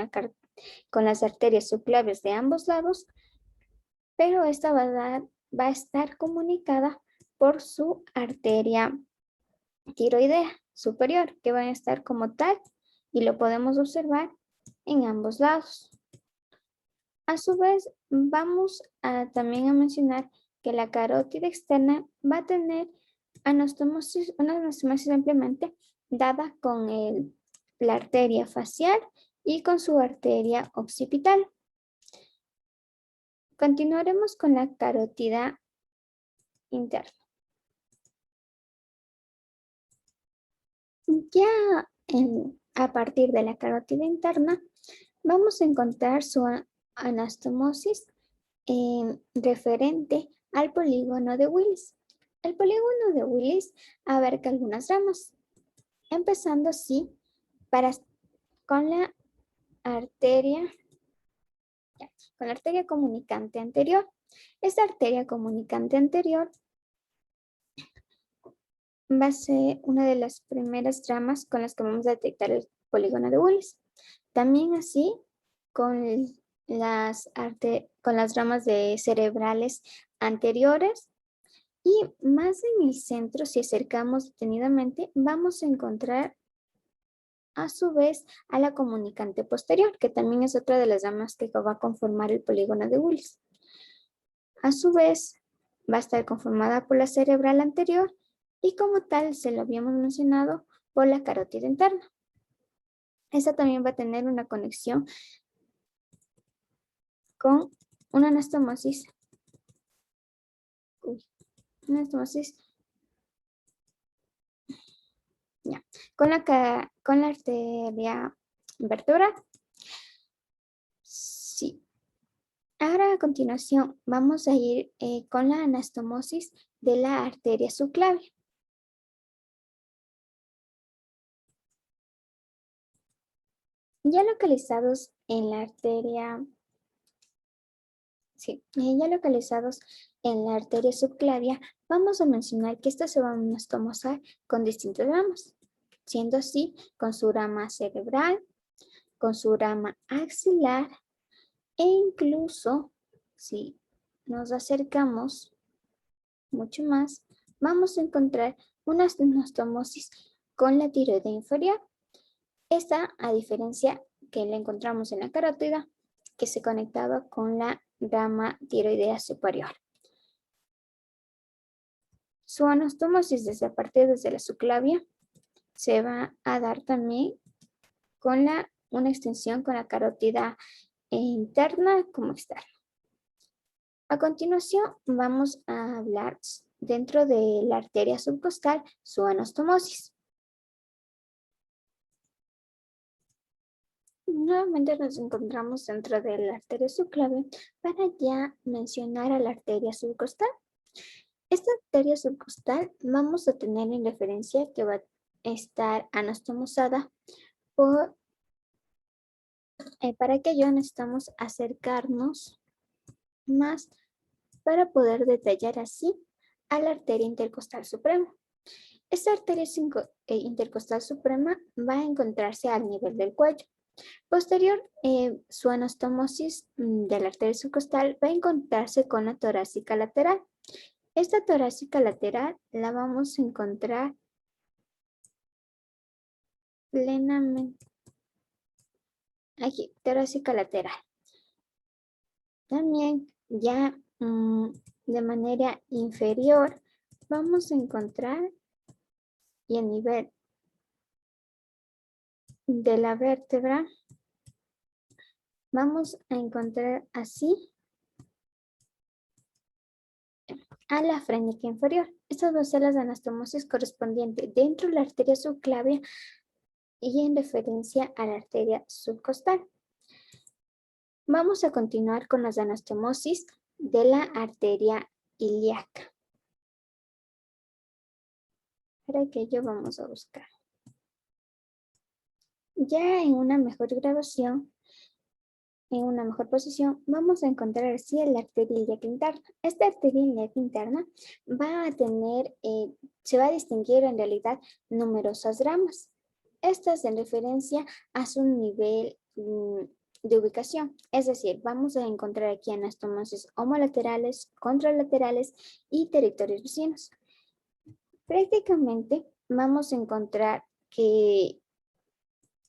las arterias subclaves de ambos lados, pero esta va a estar comunicada por su arteria tiroidea superior, que van a estar como tal y lo podemos observar en ambos lados. A su vez, vamos también a mencionar que la carótida externa va a tener anastomosis, una anastomosis ampliamente dada con la arteria facial y con su arteria occipital. Continuaremos con la carótida interna. Ya a partir de la carótida interna, vamos a encontrar su anastomosis referente al polígono de Willis. El polígono de Willis abarca algunas ramas, empezando así con la arteria comunicante anterior. Esta arteria comunicante anterior va a ser una de las primeras ramas con las que vamos a detectar el polígono de Willis. También así con las ramas cerebrales anteriores, y más en el centro, si acercamos detenidamente, vamos a encontrar a su vez a la comunicante posterior, que también es otra de las ramas que va a conformar el polígono de Willis. A su vez, va a estar conformada por la cerebral anterior y como tal, se lo habíamos mencionado, por la carótida interna. Esta también va a tener una conexión con una anastomosis. Con la arteria vertebral. Sí. Ahora a continuación vamos a ir con la anastomosis de la arteria subclavia. Ya localizados en la arteria Sí, ya localizados en la arteria subclavia, vamos a mencionar que estas se van a anastomosar con distintas ramas, siendo así con su rama cerebral, con su rama axilar e incluso si nos acercamos mucho más, vamos a encontrar una anastomosis con la tiroide inferior. Esta, a diferencia que la encontramos en la carótida, que se conectaba con la rama tiroidea superior. Su anastomosis desde la subclavia se va a dar también con una extensión con la carótida interna como externa. A continuación vamos a hablar dentro de la arteria subcostal su anastomosis. Nuevamente nos encontramos dentro de la arteria subclavia para ya mencionar a la arteria subcostal. Esta arteria subcostal vamos a tener en referencia que va a estar anastomosada por, para ello necesitamos acercarnos más para poder detallar así a la arteria intercostal suprema. Esta arteria intercostal suprema va a encontrarse al nivel del cuello. Posterior, su anastomosis de la arteria subcostal va a encontrarse con la torácica lateral. Esta torácica lateral la vamos a encontrar plenamente aquí, torácica lateral. También ya de manera inferior vamos a encontrar y a nivel de la vértebra vamos a encontrar así a la frénica inferior. Estas van a ser las anastomosis correspondientes dentro de la arteria subclavia y en referencia a la arteria subcostal. Vamos a continuar con las anastomosis de la arteria ilíaca. Para ello vamos a buscar. Ya en una mejor grabación, en una mejor posición, vamos a encontrar así la arteria ilíaca interna. Esta arteria ilíaca interna va a tener, se va a distinguir en realidad numerosas ramas. Estas en referencia a su nivel de ubicación. Es decir, vamos a encontrar aquí anastomosis homolaterales, contralaterales y territorios vecinos. Prácticamente vamos a encontrar que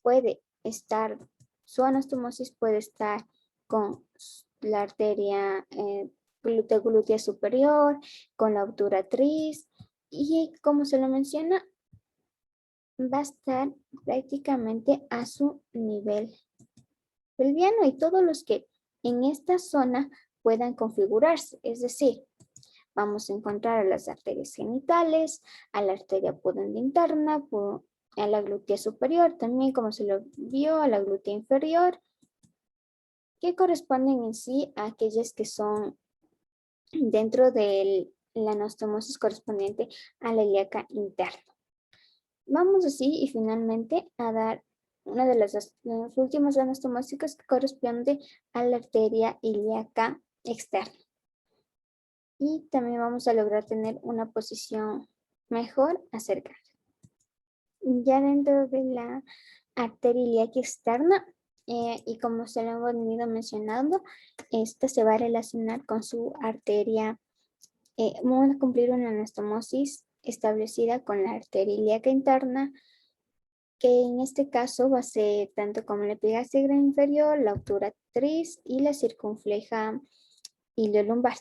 puede estar, su anastomosis puede estar con la arteria glútea superior, con la obturatriz y como se lo menciona, va a estar prácticamente a su nivel pelviano y todos los que en esta zona puedan configurarse, es decir, vamos a encontrar a las arterias genitales, a la arteria pudenda interna, a la glútea superior, también como se lo vio, a la glútea inferior, que corresponden en sí a aquellas que son dentro de la anastomosis correspondiente a la ilíaca interna. Vamos así y finalmente a dar una de las últimas anastomósicas que corresponde a la arteria ilíaca externa. Y también vamos a lograr tener una posición mejor acercada. Ya dentro de la arteria ilíaca externa, y como se lo hemos venido mencionando, esta se va a relacionar con su arteria, vamos a cumplir una anastomosis establecida con la arteria ilíaca interna, que en este caso va a ser tanto como la epigastria inferior, la obturatriz y la circunfleja iliolumbar.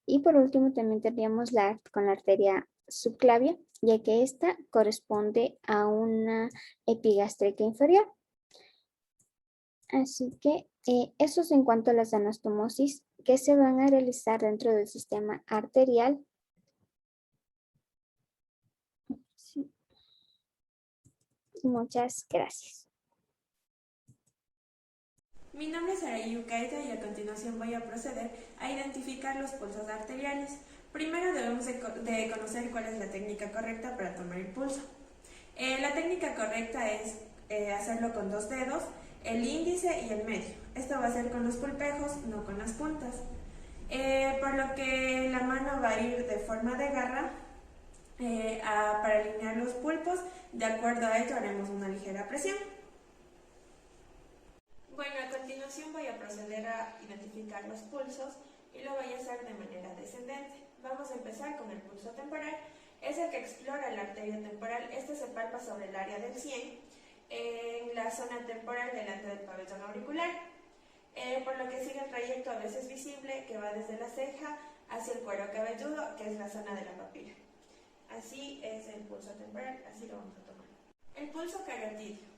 Y por último también tendríamos con la arteria subclavia, ya que esta corresponde a una epigástrica inferior. Así que eso es en cuanto a las anastomosis que se van a realizar dentro del sistema arterial. Sí. Muchas gracias. Mi nombre es Arayu Caeta y a continuación voy a proceder a identificar los pulsos arteriales. Primero debemos de conocer cuál es la técnica correcta para tomar el pulso. La técnica correcta es hacerlo con 2 dedos el índice y el medio. Esto va a ser con los pulpejos, no con las puntas. Por lo que la mano va a ir de forma de garra para alinear los pulpos. De acuerdo a ello haremos una ligera presión. Bueno, a continuación voy a proceder a identificar los pulsos y lo voy a hacer de manera descendente. Vamos a empezar con el pulso temporal. Es el que explora la arteria temporal. Este se palpa sobre el área del 100, en la zona temporal delante del pabellón auricular, por lo que sigue el trayecto a veces visible que va desde la ceja hacia el cuero cabelludo, que es la zona de la papila. Así es el pulso temporal, así lo vamos a tomar. El pulso carotídeo.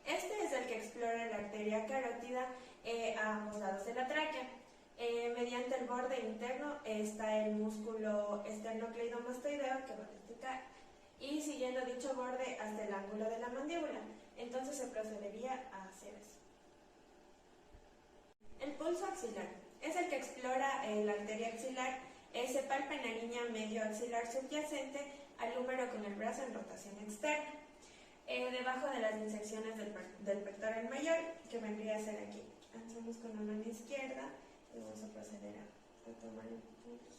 Este es el que explora la arteria carótida a ambos lados de la tráquea. Mediante el borde interno está el músculo esternocleidomastoideo que va a destacar, y siguiendo dicho borde hasta el ángulo de la mandíbula. Entonces se procedería a hacer eso. El pulso axilar es el que explora la arteria axilar. Se palpa en la línea medio axilar subyacente al húmero con el brazo en rotación externa, debajo de las inserciones del pectoral mayor, que vendría a ser aquí. Hacemos con la mano izquierda y vamos a proceder a tomar el pulso.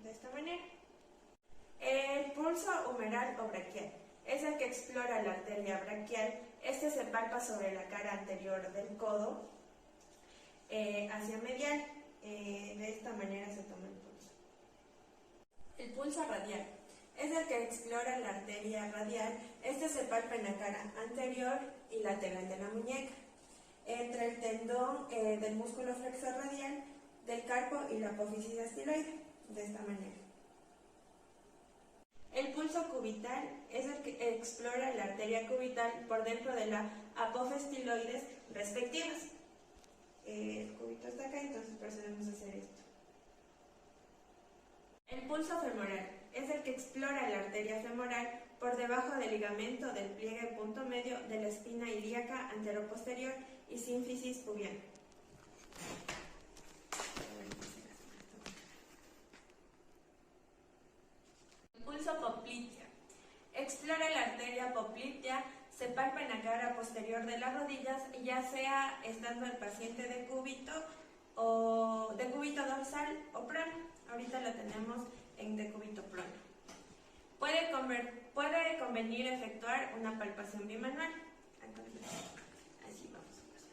De esta manera. El pulso humeral o braquial es el que explora la arteria braquial. Este se palpa sobre la cara anterior del codo hacia medial. De esta manera se toma el pulso. El pulso radial es el que explora la arteria radial. Este se palpa en la cara anterior y lateral de la muñeca, entre el tendón del músculo flexor radial, del carpo y la apófisis estiloide. De esta manera. El pulso cubital es el que explora la arteria cubital por dentro de la apofestiloides respectivas. El cubito está acá, entonces procedemos a hacer esto. El pulso femoral es el que explora la arteria femoral por debajo del ligamento del pliegue punto medio de la espina ilíaca anteroposterior y sínfisis pubiana. Pulso poplitea. Explora la arteria poplitea, se palpa en la cara posterior de las rodillas, ya sea estando el paciente de cúbito dorsal o prono. Ahorita lo tenemos en decúbito prono. Puede convenir efectuar una palpación bimanual. Así vamos a pasar.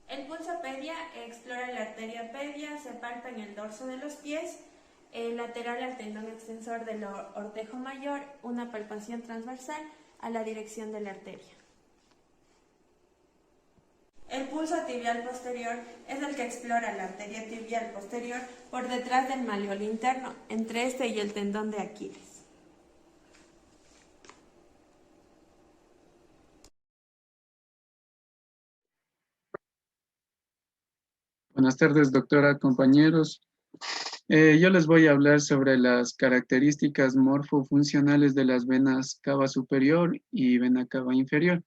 El pulso pedia explora la arteria pedia, se palpa en el dorso de los pies, lateral al tendón extensor del ortejo mayor, una palpación transversal a la dirección de la arteria. El pulso tibial posterior es el que explora la arteria tibial posterior por detrás del malleolo interno, entre este y el tendón de Aquiles. Buenas tardes, doctora, compañeros. Yo les voy a hablar sobre las características morfofuncionales de las venas cava superior y vena cava inferior.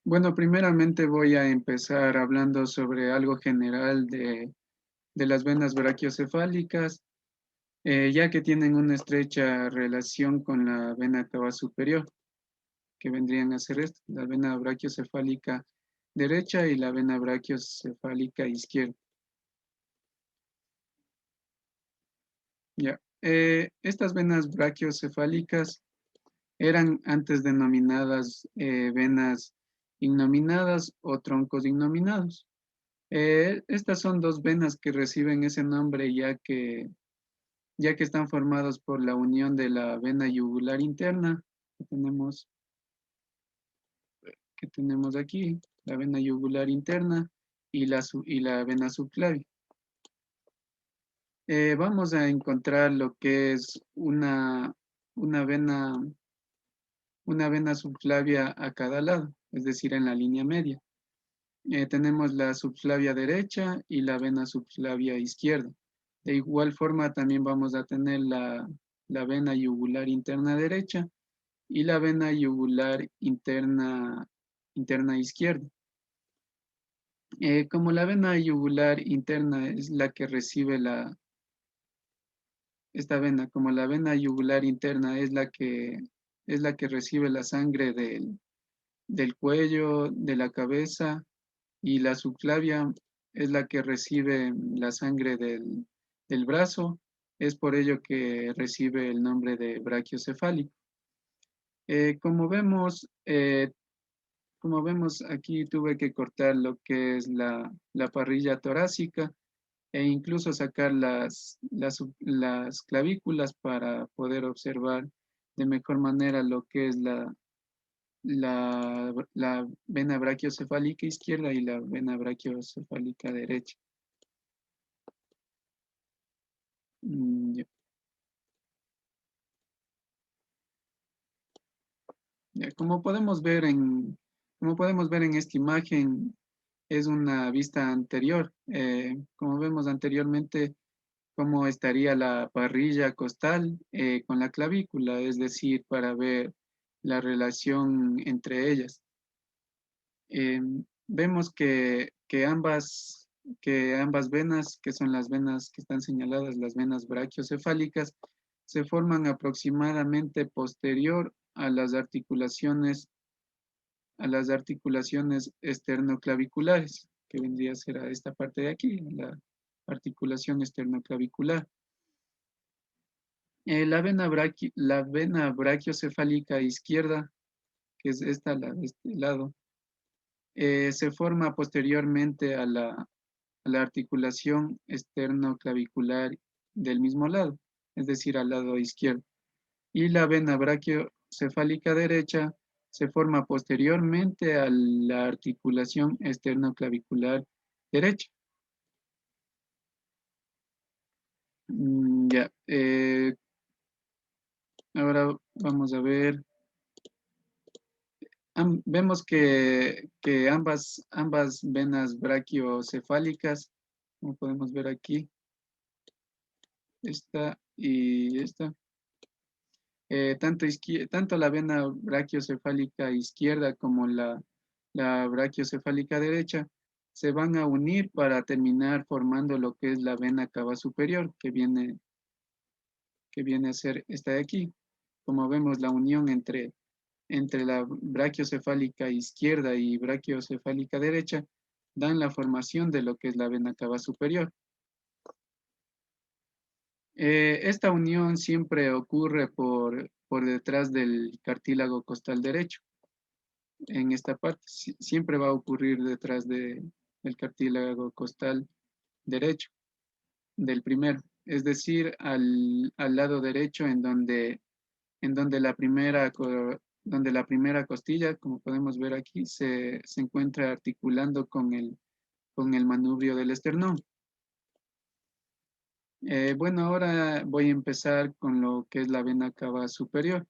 Bueno, primeramente voy a empezar hablando sobre algo general de las venas brachiocefálicas, ya que tienen una estrecha relación con la vena cava superior, que vendrían a ser esto, la vena brachiocefálica derecha y la vena brachiocefálica izquierda. Ya, estas venas brachiocefálicas eran antes denominadas venas innominadas o troncos innominados. Estas son dos venas que reciben ese nombre ya que están formadas por la unión de la vena yugular interna que tenemos aquí, la vena yugular interna y la vena subclavia. Vamos a encontrar lo que es una vena subclavia a cada lado, es decir, en la línea media. Tenemos la subclavia derecha y la vena subclavia izquierda. De igual forma también vamos a tener la vena yugular interna derecha y la vena yugular interna izquierda. Como la vena yugular interna es la que recibe esta vena, como la vena yugular interna es la que recibe la sangre del cuello, de la cabeza, y la subclavia es la que recibe la sangre del brazo, es por ello que recibe el nombre de brachiocefálico. Eh, como vemos, eh, Como vemos, aquí tuve que cortar lo que es la parrilla torácica e incluso sacar las clavículas para poder observar de mejor manera lo que es la vena brachiocefálica izquierda y la vena brachiocefálica derecha. Ya. Ya, como podemos ver en esta imagen, es una vista anterior. Como vemos anteriormente, cómo estaría la parrilla costal con la clavícula, es decir, para ver la relación entre ellas. Eh, Vemos que ambas venas, que son las venas que están señaladas, las venas brachiocefálicas, se forman aproximadamente posterior a las articulaciones esternoclaviculares, que vendría a ser a esta parte de aquí, la articulación esternoclavicular. La vena brachiocefálica izquierda, que es esta, la de este lado, se forma posteriormente a la articulación esternoclavicular del mismo lado, es decir, al lado izquierdo. Y la vena brachiocefálica derecha se forma posteriormente a la articulación esternoclavicular derecha. Ya, ahora vamos a ver. Vemos que ambas venas brachiocefálicas, como podemos ver aquí, esta y esta, tanto la vena brachiocefálica izquierda como la brachiocefálica derecha se van a unir para terminar formando lo que es la vena cava superior, que viene a ser esta de aquí. Como vemos, la unión entre la brachiocefálica izquierda y brachiocefálica derecha dan la formación de lo que es la vena cava superior. Esta unión siempre ocurre por detrás del cartílago costal derecho. En esta parte siempre va a ocurrir detrás del cartílago costal derecho, del primero, es decir, al lado derecho en donde donde la primera costilla, como podemos ver aquí, se encuentra articulando con el manubrio del esternón. Bueno, ahora voy a empezar con lo que es la vena cava superior.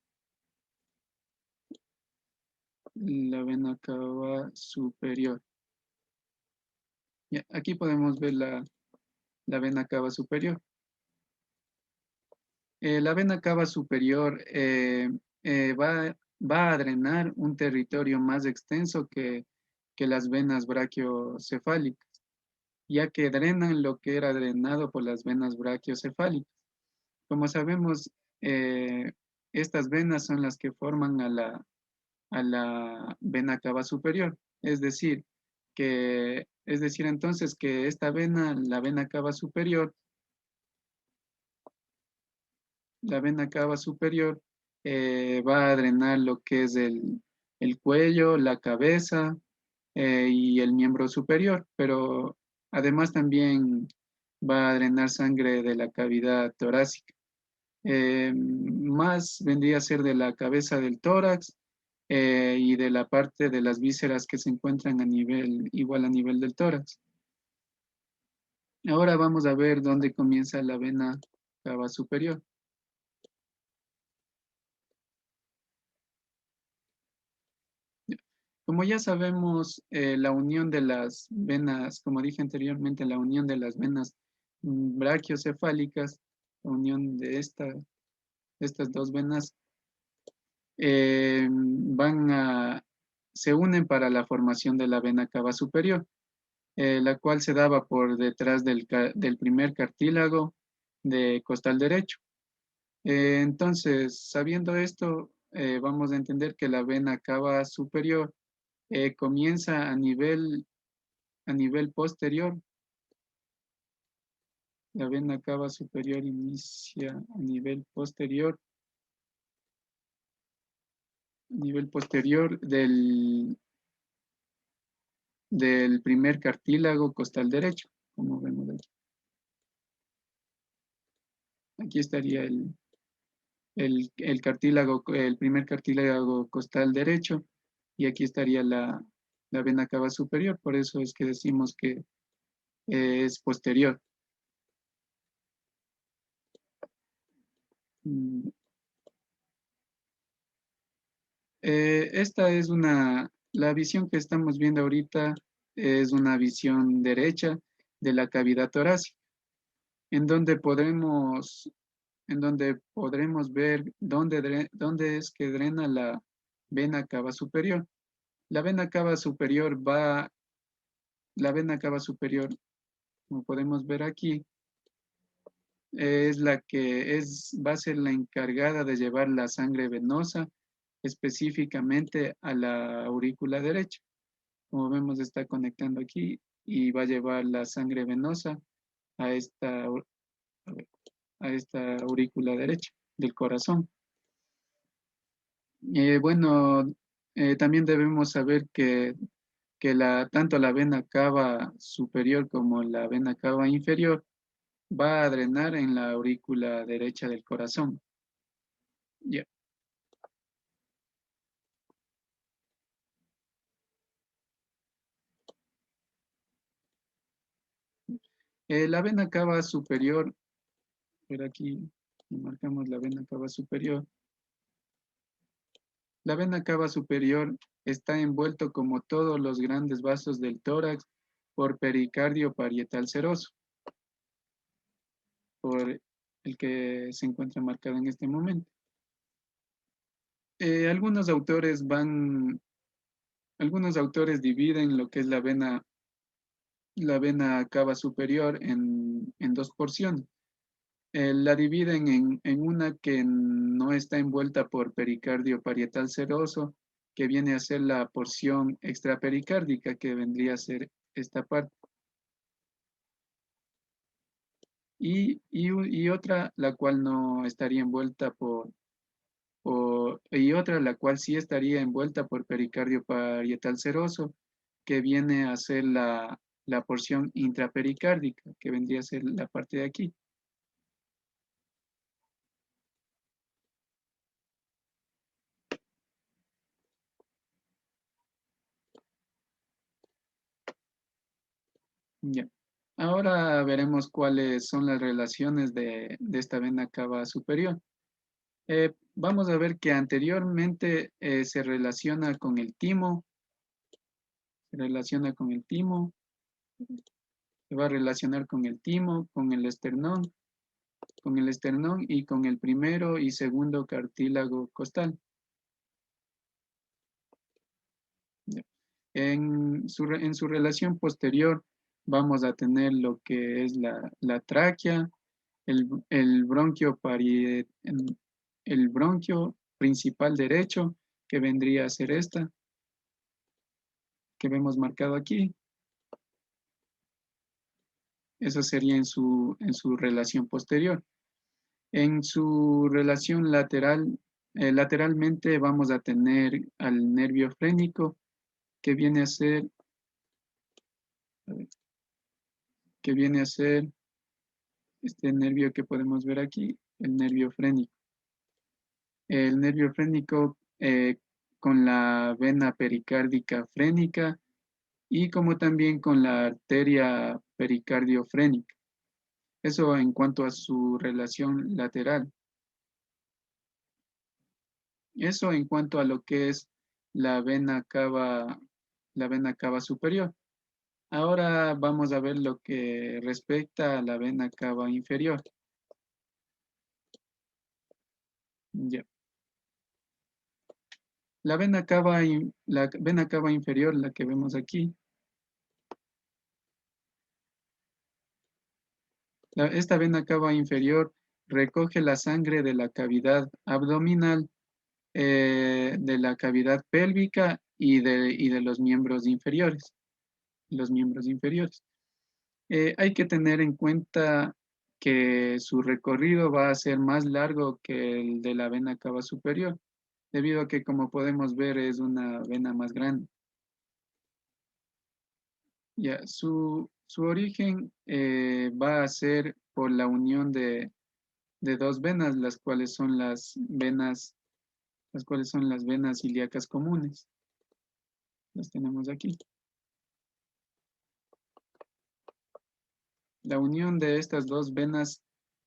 La vena cava superior. Ya, aquí podemos ver la vena cava superior. La vena cava superior va a drenar un territorio más extenso que las venas brachiocefálicas, ya que drenan lo que era drenado por las venas brachiocefálicas. Como sabemos, estas venas son las que forman a la vena cava superior, es decir entonces que esta vena, la vena cava superior va a drenar lo que es el cuello, la cabeza y el miembro superior, pero además también va a drenar sangre de la cavidad torácica. Más vendría a ser de la cabeza del tórax y de la parte de las vísceras que se encuentran igual a nivel del tórax. Ahora vamos a ver dónde comienza la vena cava superior. Como ya sabemos, la unión de las venas, como dije anteriormente, la unión de las venas brachiocefálicas, la unión de estas dos venas, se unen para la formación de la vena cava superior. la cual se daba por detrás del primer cartílago de costal derecho. Entonces, sabiendo esto, vamos a entender que la vena cava superior comienza a nivel posterior. La vena cava superior inicia a nivel posterior del primer cartílago costal derecho, como vemos aquí. Aquí estaría el cartílago, el primer cartílago costal derecho, y aquí estaría la vena cava superior, por eso es que decimos que es posterior. Mm, Esta es la visión que estamos viendo ahorita es una visión derecha de la cavidad torácica, en donde podremos ver dónde es que drena la vena cava superior. La vena cava superior como podemos ver aquí, es va a ser la encargada de llevar la sangre venosa específicamente a la aurícula derecha. Como vemos, está conectando aquí y va a llevar la sangre venosa a esta aurícula derecha del corazón. Bueno, también debemos saber que tanto la vena cava superior como la vena cava inferior va a drenar en la aurícula derecha del corazón. Ya. La vena cava superior, pero aquí marcamos la vena cava superior. La vena cava superior está envuelto como todos los grandes vasos del tórax por pericardio parietal seroso, por el que se encuentra marcado en este momento. Algunos autores dividen lo que es la vena cava superior en dos porciones. La dividen en una que no está envuelta por pericardio parietal seroso, que viene a ser la porción extrapericárdica, que vendría a ser esta parte. Y otra, la cual no estaría envuelta y otra, la cual sí estaría envuelta por pericardio parietal seroso, que viene a ser la porción intrapericárdica, que vendría a ser la parte de aquí. Ya. Ahora veremos cuáles son las relaciones de esta vena cava superior. Vamos a ver que anteriormente se relaciona con el timo, se va a relacionar con el timo, con el esternón y con el primero y segundo cartílago costal. Ya. En su relación posterior vamos a tener lo que es la tráquea, el bronquio el bronquio principal derecho, que vendría a ser esta, que vemos marcado aquí. Eso sería en su relación posterior. En su relación lateral, lateralmente vamos a tener al nervio frénico, que viene a ser, este nervio que podemos ver aquí, el nervio frénico. El nervio frénico con la vena pericárdica frénica y como también con la arteria pericardiofrénica. Eso en cuanto a su relación lateral. Eso en cuanto a lo que es la vena cava superior. Ahora vamos a ver lo que respecta a la vena cava inferior. Ya. La vena cava inferior, la que vemos aquí, Esta vena cava inferior recoge la sangre de la cavidad abdominal, de la cavidad pélvica y de los miembros inferiores. Hay que tener en cuenta que su recorrido va a ser más largo que el de la vena cava superior, debido a que, como podemos ver, es una vena más grande. Ya, su origen va a ser por la unión de dos venas, las cuales son las venas ilíacas comunes. Las tenemos aquí. La unión de estas dos venas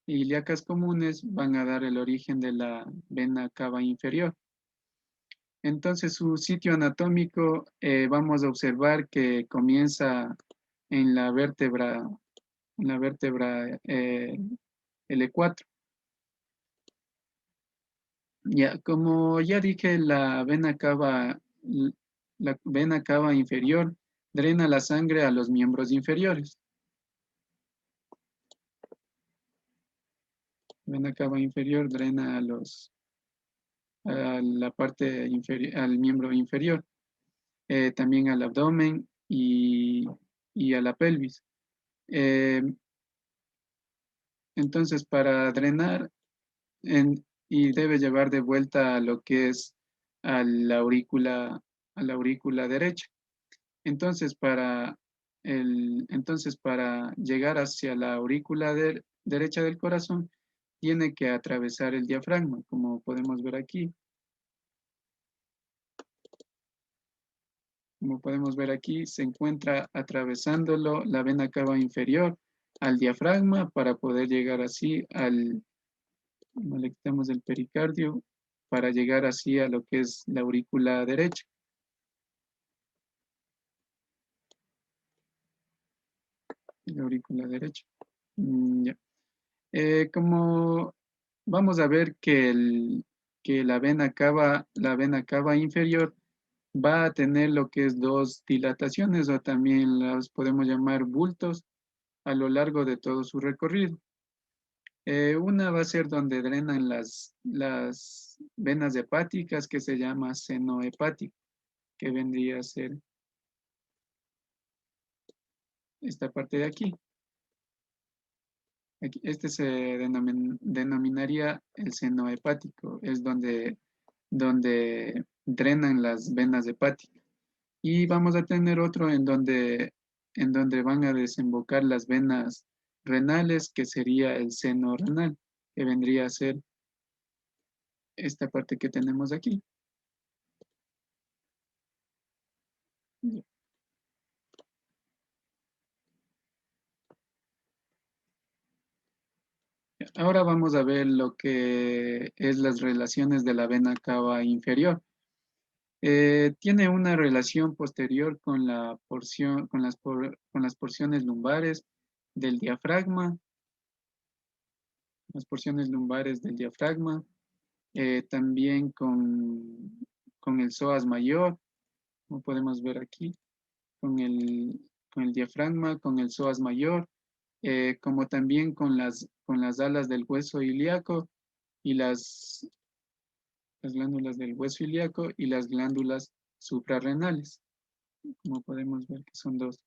ilíacas comunes van a dar el origen de la vena cava inferior. Entonces, su sitio anatómico vamos a observar que comienza en la vértebra L4. Ya, como ya dije, la vena cava inferior drena la sangre a los miembros inferiores. La vena cava inferior drena a la parte inferior, al miembro inferior, también al abdomen y a la pelvis. Entonces, para drenar, y debe llevar de vuelta a lo que es a la aurícula derecha. Entonces, para llegar hacia la aurícula derecha del corazón, tiene que atravesar el diafragma, como podemos ver aquí. Como podemos ver aquí, se encuentra atravesándolo la vena cava inferior al diafragma para poder llegar así no le quitamos el pericardio, para llegar así a lo que es la aurícula derecha. La aurícula derecha. Ya. Como vamos a ver que la vena cava inferior va a tener lo que es dos dilataciones, o también las podemos llamar bultos, a lo largo de todo su recorrido. Una va a ser donde drenan las venas hepáticas, que se llama seno hepático, que vendría a ser esta parte de aquí. Este se denominaría el seno hepático, es donde drenan las venas hepáticas. Y vamos a tener otro en donde van a desembocar las venas renales, que sería el seno renal, que vendría a ser esta parte que tenemos aquí. Ahora vamos a ver lo que es las relaciones de la vena cava inferior. Tiene una relación posterior con con las porciones lumbares del diafragma, también con el psoas mayor, como podemos ver aquí, con el diafragma, con el psoas mayor, como también con las alas del hueso ilíaco y las glándulas del hueso ilíaco y las glándulas suprarrenales, como podemos ver que son dos,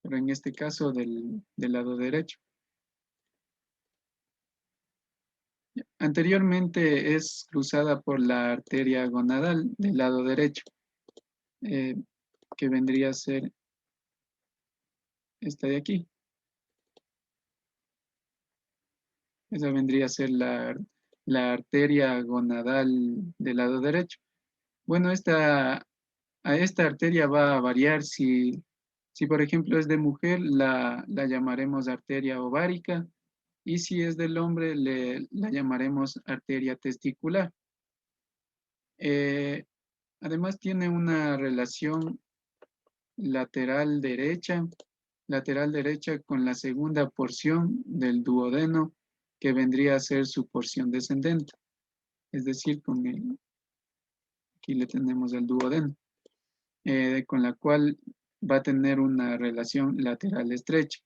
pero en este caso del lado derecho. Anteriormente es cruzada por la arteria gonadal del lado derecho, que vendría a ser esta de aquí. Esa vendría a ser la arteria gonadal del lado derecho. Bueno, a esta arteria va a variar. Si por ejemplo es de mujer, la llamaremos arteria ovárica, y si es del hombre, la llamaremos arteria testicular. Además tiene una relación lateral derecha con la segunda porción del duodeno, que vendría a ser su porción descendente. Es decir, aquí le tenemos el duodeno, con la cual va a tener una relación lateral estrecha.